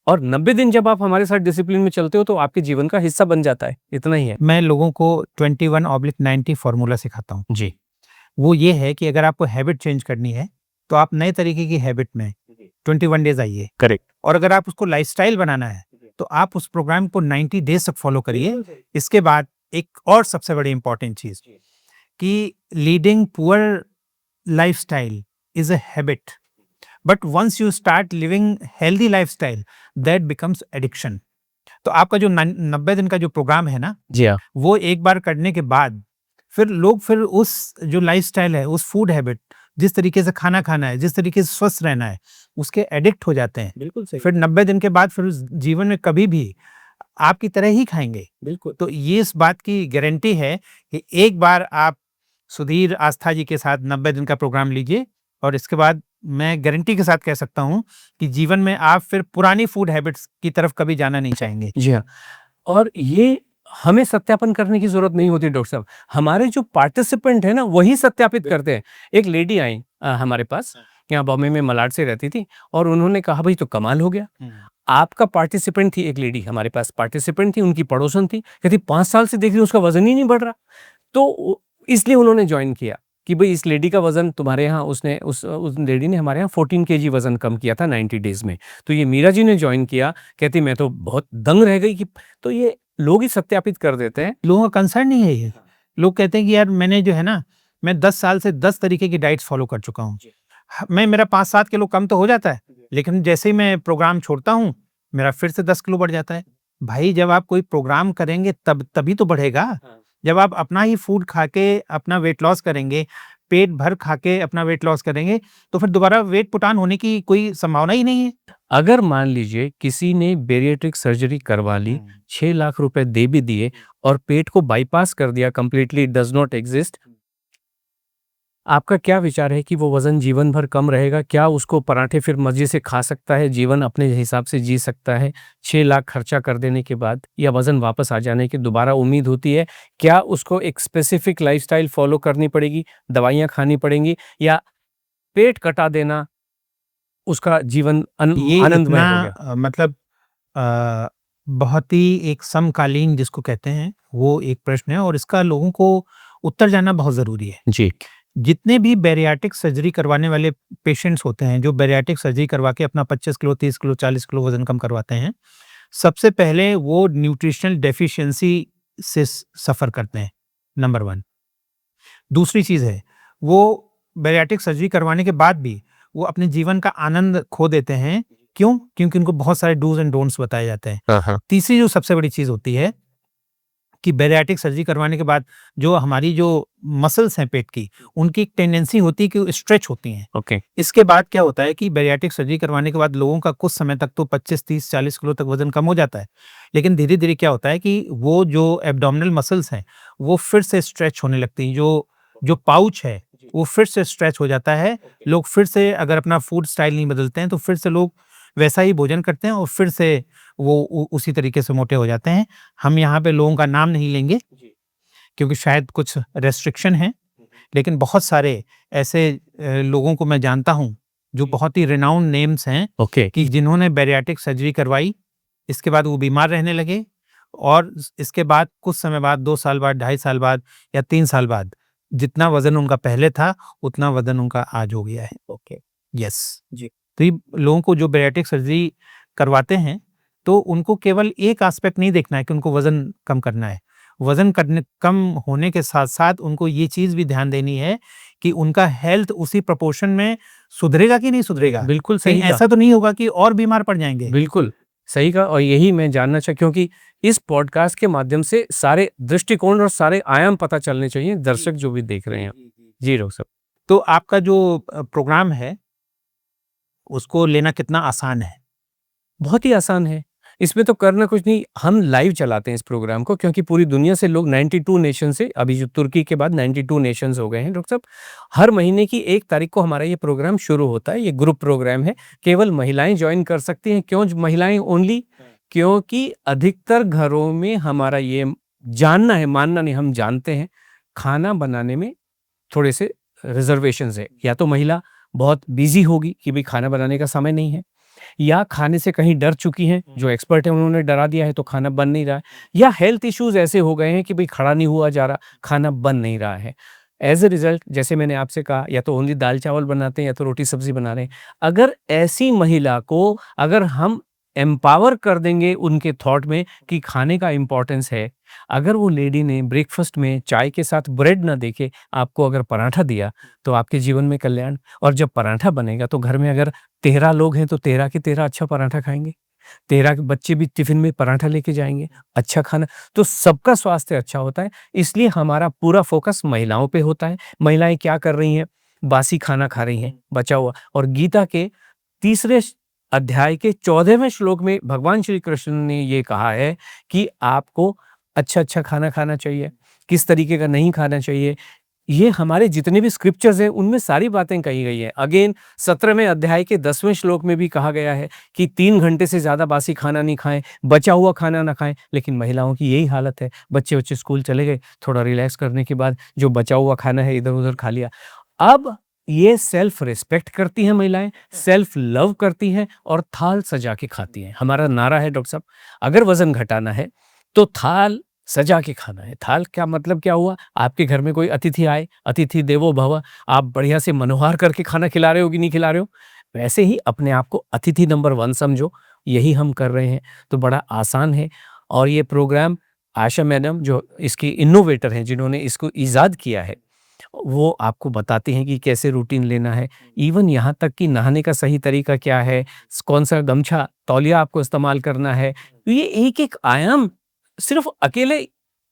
और 90 दिन जब आप हमारे साथ डिसिप्लिन में चलते हो तो आपके जीवन का हिस्सा बन जाता है, इतना ही है। मैं लोगों को 21/90 फ़ॉर्मूला सिखाता हूँ। जी। वो ये है कि अगर आपको हैबिट चेंज करनी है, तो आप नए तरीके की हैबिट में 21 डेज़ आइए। करेक्ट। और अगर आप उसको लाइफ़स्टाइल बनाना है, तो आप उस प्रोग्राम को 90 डेज़ तक फ़ॉलो करिए। इसके बाद एक और सबसे बड़ी इम्पोर्टेंट चीज़ कि leading poor lifestyle is a habit, but once you start living healthy lifestyle, that becomes addiction. तो आपका जो 90 दिन का जो प्रोग्राम है ना, जी हाँ। वो एक बार करने के बाद फिर उस जो लाइफ़स्टाइल है, उस फूड हैबिट, जिस तरीके से खाना खाना है, जिस तरीके से स्वस्थ रहना है, उसके एडिक्ट हो जाते हैं। बिल्कुल सही। फिर 90 दिन के बाद फिर उस जीवन में कभी भी आपकी तरह ही खाएँगे। बिल्कुल। तो ये इस बात की गारंटी है कि एक बार आप सुधीर आस्था जी के साथ 90 दिन का प्रोग्राम लीजिए और इसके बाद मैं गारंटी के साथ कह सकता हूँ कि जीवन में आप फिर पुरानी फूड हैबिट्स की तरफ कभी जाना नहीं चाहेंगे। जी हाँ। और ये हमें सत्यापन करने की ज़रूरत नहीं होती डॉक्टर साहब। हमारे जो पार्टिसिपेंट हैं ना, वही सत्यापित करते हैं। एक लेडी आई हमारे पास, यहाँ बॉम्बे में मलाड से रहती थी और उन्होंने कहा, "भई तो कमाल हो गया। आपका पार्टिसिपेंट थी एक लेडी हमारे पास पार्टिसिपेंट थी, उनकी पड़ोसन थी। कहती 5 साल से देख रही हूँ उसका वज़न ही नहीं बढ़ रहा।" तो इसलिए उन्होंने जॉइन किया कि भई इस लेडी का वज़न तुम्हारे यहाँ उसने उस लेडी ने हमारे यहाँ 14 केजी वज़न कम किया था 90 डेज़ में। तो ये मीरा जी ने जॉइन किया, कहती मैं तो बहुत दंग रह गई कि तो ये लोग ही सत्यापित कर देते हैं। लोगों का कंसर्न नहीं है ये। लोग कहते हैं कि यार मैंने जो है ना, मैं 10 साल से 10 तरीके की डाइट्स फ़ॉलो कर चुका हूँ। मेरा 5-7 किलो कम तो हो जाता है, लेकिन जैसे ही मैं प्रोग्राम छोड़ता हूँ, मेरा फिर से 10 किलो बढ़ जाता है। भाई जब आप कोई प्रोग्राम करेंगे तभी तो बढ़ेगा। जब आप अपना ही फूड खा के अपना वेट लॉस करेंगे, पेट भर खा के अपना वेट लॉस करेंगे, तो फिर दोबारा वेट पुट ऑन होने की कोई संभावना ही नहीं है। अगर मान लीजिए किसी ने बेरिएट्रिक सर्जरी करवा ली, 6 लाख रुपए दे भी दिए और पेट को बाईपास कर दिया, कंप्लीटली डज नॉट एग्जिस्ट, आपका क्या विचार है कि वो वज़न जीवन भर कम रहेगा? क्या उसको पराठे फिर मज़े से खा सकता है, जीवन अपने हिसाब से जी सकता है? 6 लाख खर्चा कर देने के बाद या वज़न वापस आ जाने की दोबारा उम्मीद होती है? क्या उसको एक स्पेसिफिक लाइफ़स्टाइल फ़ॉलो करनी पड़ेगी, दवाइयाँ खानी पड़ेंगी या पेट कटा देना उसका जीवन ये आनंदमय इतना हो गया? मतलब बहुत ही एक समकालीन जिसको कहते हैं वो एक प्रश्न है और इसका लोगों को उत्तर जानना बहुत ज़रूरी है। जी, जितने भी बैरियाट्रिक सर्जरी करवाने वाले पेशेंट्स होते हैं, जो बैरियाट्रिक सर्जरी करवा के अपना 25 किलो, 30 किलो, 40 किलो वज़न कम करवाते हैं, सबसे पहले वो न्यूट्रिशनल डेफिशिएंसी से सफ़र करते हैं, नंबर 1। दूसरी चीज़ है, वो बैरियाट्रिक सर्जरी करवाने के बाद भी वो अपने जीवन का आनंद खो देते हैं। क्यों? क्योंकि उनको बहुत सारे डूज़ एंड डोंट्स बताए जाते हैं। हाँ, हाँ। तीसरी जो सबसे बड़ी चीज़ होती है कि बैरियाट्रिक सर्जरी करवाने के बाद जो हमारी जो मसल्स हैं पेट की, उनकी एक टेंडेंसी होती है कि वो स्ट्रेच होती हैं। ओके, इसके बाद क्या होता है कि बैरियाट्रिक सर्जरी करवाने के बाद लोगों का कुछ समय तक तो 25, 30, 40 किलो तक वज़न कम हो जाता है। लेकिन धीरे-धीरे क्या होता है कि वो जो एब्डोमिनल मसल्स हैं, वो फिर से स्ट्रेच होने लगती हैं। जो जो पाउच है, वो फिर से स्ट्रेच हो जाता है। लोग फिर से अगर अपना फूड स्टाइल नहीं बदलते हैं, तो फिर से लोग वैसा ही भोजन करते हैं और फिर से वो उसी तरीके से मोटे हो जाते हैं। हम यहाँ पे लोगों का नाम नहीं लेंगे, क्योंकि शायद कुछ रेस्ट्रिक्शन है, लेकिन बहुत सारे ऐसे लोगों को मैं जानता हूँ, जो बहुत ही रिनाउंड नेम्स हैं ओके, कि जिन्होंने बैरियाट्रिक सर्जरी करवाई, इसके बाद वो बीमार रहने लगे और इसके बाद कुछ समय बाद 2 साल बाद, 2.5 साल बाद या 3 साल बाद जितना वज़न उनका पहले था, उतना वज़न उनका आज हो गया है। ओके। यस। जी। तो ये लोगों को जो बैरियाट्रिक सर्जरी करवाते हैं, तो उनको केवल एक एस्पेक्ट नहीं देखना है कि उनको वज़न कम करना है। वज़न कम होने के साथ-साथ उनको ये चीज़ भी ध्यान देनी है कि उनका हेल्थ उसी प्रोपोर्शन में सुधरेगा कि नहीं सुधरेगा? बिल्कुल कहीं सही कहा। ऐसा तो नहीं होगा कि और बीमार पड़ जाएँगे? बिल्कुल, सही कहा और यही मैं जानना क्योंकि इस पॉडकास्ट के माध्यम से सारे दृष्टिकोण और सारे आयाम पता चलने चाहिए दर्शक जो भी देख रहे हैं। जी, डॉक्टर साहब। तो आपका जो प्रोग्राम है, उसको लेना कितना आसान है? बहुत ही आसान है। इसमें तो करना कुछ नहीं, हम लाइव चलाते हैं इस प्रोग्राम को क्योंकि पूरी दुनिया से लोग 92 नेशन से अभी जो तुर्की के बाद 92 नेशंस हो गए हैं डॉक्टर साहब। हर महीने की 1 तारीख को हमारा ये प्रोग्राम शुरू होता है। ये ग्रुप प्रोग्राम है। केवल महिलाएँ जॉइन कर सकती हैं। क्यों महिलाएँ ओनली? क्योंकि अधिकतर घरों में हमारा ये जानना है, मानना नहीं, हम जानते हैं, खाना बनाने में थोड़े से रिज़र्वेशंस है। या तो महिला बहुत बिज़ी होगी कि भई खाना बनाने का समय नहीं है, या खाने से कहीं डर चुकी हैं, जो एक्सपर्ट हैं उन्होंने डरा दिया है तो खाना बन नहीं रहा है, या हेल्थ इश्यूज़ ऐसे हो गए हैं कि भई खड़ा नहीं हुआ जा रहा, खाना बन नहीं रहा है। एज़ अ रिज़ल्ट जैसे मैंने आपसे कहा या तो ओनली दाल-चावल बनाते हैं या तो रोटी-सब्ज़ी बना रहे हैं। अगर ऐसी महिला को अगर हम एम्पावर कर देंगे उनके थॉट में कि खाने का इम्पोर्टेंस है, अगर वो लेडी ने ब्रेकफ़ास्ट में चाय के साथ ब्रेड ना देके आपको अगर पराठा दिया, तो आपके जीवन में कल्याण। और जब पराठा बनेगा तो घर में अगर 13 लोग हैं तो 13 के 13 अच्छा पराठा खाएँगे। 13 के बच्चे भी टिफ़िन में पराठा लेके जाएँगे, अच्छा खाना, तो सबका स्वास्थ्य अच्छा होता है। इसलिए हमारा पूरा फ़ोकस महिलाओं पे होता है। महिलाएँ क्या कर रही हैं? बासी खाना खा रही हैं, बचा हुआ। और गीता के तीसरे अध्याय के 14वें श्लोक में भगवान श्री कृष्ण ने ये कहा है कि आपको अच्छा-अच्छा खाना खाना चाहिए, किस तरीके का नहीं खाना चाहिए। ये हमारे जितने भी स्क्रिप्चर्स हैं उनमें सारी बातें कही गई हैं। अगेन 17वें अध्याय के 10वें श्लोक में भी कहा गया है कि 3 घंटे से ज़्यादा बासी खाना नहीं खाएँ, बचा हुआ खाना ना खाएँ। लेकिन महिलाओं की यही हालत है, बच्चे-वच्चे स्कूल चले गए, थोड़ा रिलैक्स करने के बाद जो बचा हुआ खाना है इधर-उधर खा लिया। अब ये सेल्फ रिस्पेक्ट करती हैं महिलाएँ, सेल्फ लव करती हैं और थाल सजा के खाती हैं। हमारा नारा है डॉक्टर साहब, अगर वज़न घटाना है तो थाल सजा के खाना है। थाल क्या मतलब क्या हुआ? आपके घर में कोई अतिथि आए, अतिथि देवो भव, आप बढ़िया से मनोहार करके खाना खिला रहे हो कि नहीं खिला रहे हो? वैसे ही अपने आप को अतिथि नंबर 1 समझो, यही हम कर रहे हैं। तो बड़ा आसान है और ये प्रोग्राम आशा मैडम जो इसकी इनोवेटर हैं, जिन्होंने इसको इज़ाद किया है, वो आपको बताते हैं कि कैसे रूटीन लेना है। इवन यहाँ तक कि नहाने का सही तरीका क्या है, कौन-सा गमछा, तौलिया आपको इस्तेमाल करना है। तो ये एक-एक आयाम सिर्फ़ अकेले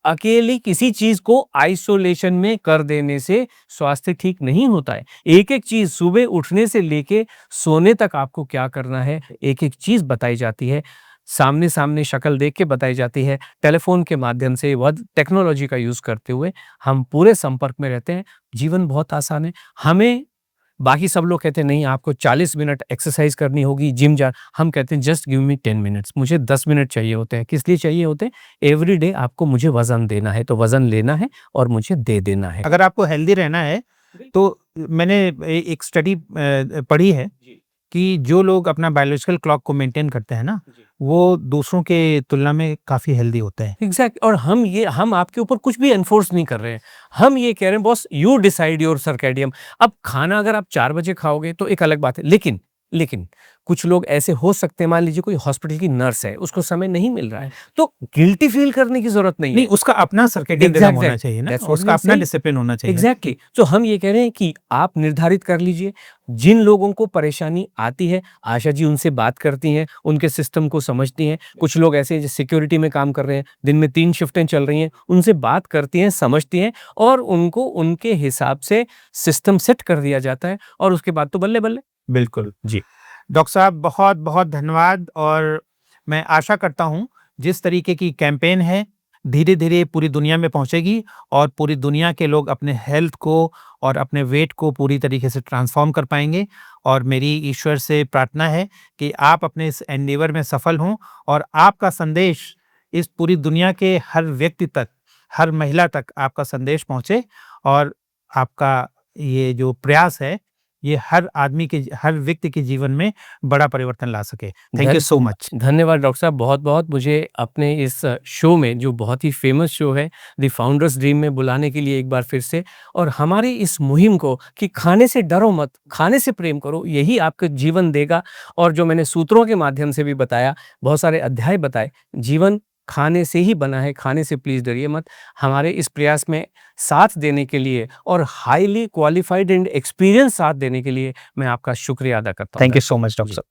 अकेली किसी चीज को आइसोलेशन में कर देने से स्वास्थ्य ठीक नहीं होता है। एक एक चीज सुबह उठने से लेके सोने तक आपको क्या करना है, एक एक चीज बताई जाती है, सामने सामने शक्ल देख के बताई जाती है, टेलीफोन के माध्यम से टेक्नोलॉजी का यूज करते हुए हम पूरे संपर्क में रहते हैं। जीवन बहुत आसान है। हमें बाकी सब लोग कहते हैं नहीं आपको 40 मिनट एक्सरसाइज करनी होगी, जिम जा, हम कहते हैं जस्ट गिव मी 10 मिनट्स, मुझे 10 मिनट चाहिए होते हैं। किस लिए चाहिए होते हैं? एवरी डे आपको मुझे वजन देना है, तो वजन लेना है और मुझे दे देना है। अगर आपको हेल्दी रहना है तो मैंने एक स्टडी पढ़ी है कि जो लोग अपना बायोलॉजिकल क्लॉक को मेंटेन करते हैं ना, वो दूसरों के तुलना में काफी हेल्दी होते हैं। एग्जैक्ट। और हम आपके ऊपर कुछ भी एनफोर्स नहीं कर रहे हैं, हम ये कह रहे हैं boss you decide your circadian. अब खाना अगर आप 4 बजे खाओगे तो एक अलग बात है, लेकिन कुछ लोग ऐसे हो सकते हैं, मान लीजिए कोई हॉस्पिटल की नर्स है, उसको समय नहीं मिल रहा है, तो गिल्टी फील करने की जरूरत नहीं नहीं, है। उसका अपना सर्केडियन रिदम होना Exactly. चाहिए ना, That's what उसका we अपना say. डिसिप्लिन होना चाहिए। एग्जैक्टली। तो हम ये कह रहे हैं कि आप निर्धारित कर लीजिए। जिन लोगों को परेशानी आती है, आशा जी उनसे बात करती हैं, उनके सिस्टम को समझती हैं। कुछ लोग ऐसे हैं जो सिक्योरिटी में काम कर रहे हैं, दिन में 3 शिफ्टें चल रही हैं, उनसे बात करती हैं, समझती हैं और उनको उनके हिसाब से सिस्टम सेट कर दिया जाता है और उसके बाद तो बल्ले बल्ले। बिल्कुल जी। डॉक्टर साहब, बहुत बहुत धन्यवाद। और मैं आशा करता हूँ जिस तरीके की कैंपेन है धीरे धीरे पूरी दुनिया में पहुंचेगी और पूरी दुनिया के लोग अपने हेल्थ को और अपने वेट को पूरी तरीके से ट्रांसफॉर्म कर पाएंगे। और मेरी ईश्वर से प्रार्थना है कि आप अपने इस एंडीवर में सफल हों और आपका संदेश इस पूरी दुनिया के हर व्यक्ति तक, हर महिला तक आपका संदेश पहुंचे और आपका ये जो प्रयास है ये हर आदमी के, हर व्यक्ति के जीवन में बड़ा परिवर्तन ला सके। Thank you so much. धन्यवाद डॉक्टर साहब, बहुत-बहुत मुझे अपने इस शो में, जो बहुत ही फेमस शो है द फाउंडर्स ड्रीम में बुलाने के लिए एक बार फिर से, और हमारी इस मुहिम को कि खाने से डरो मत, खाने से प्रेम करो, यही आपको जीवन देगा। और जो मैंने सूत्रों के माध्यम से भी बताया, बहुत सारे अध्याय बताए, जीवन खाने से ही बना है, खाने से प्लीज डरिए मत। हमारे इस प्रयास में साथ देने के लिए और हाईली क्वालिफाइड एंड एक्सपीरियंस साथ देने के लिए मैं आपका शुक्रिया अदा करता हूँ। Thank you so much doctor साहब।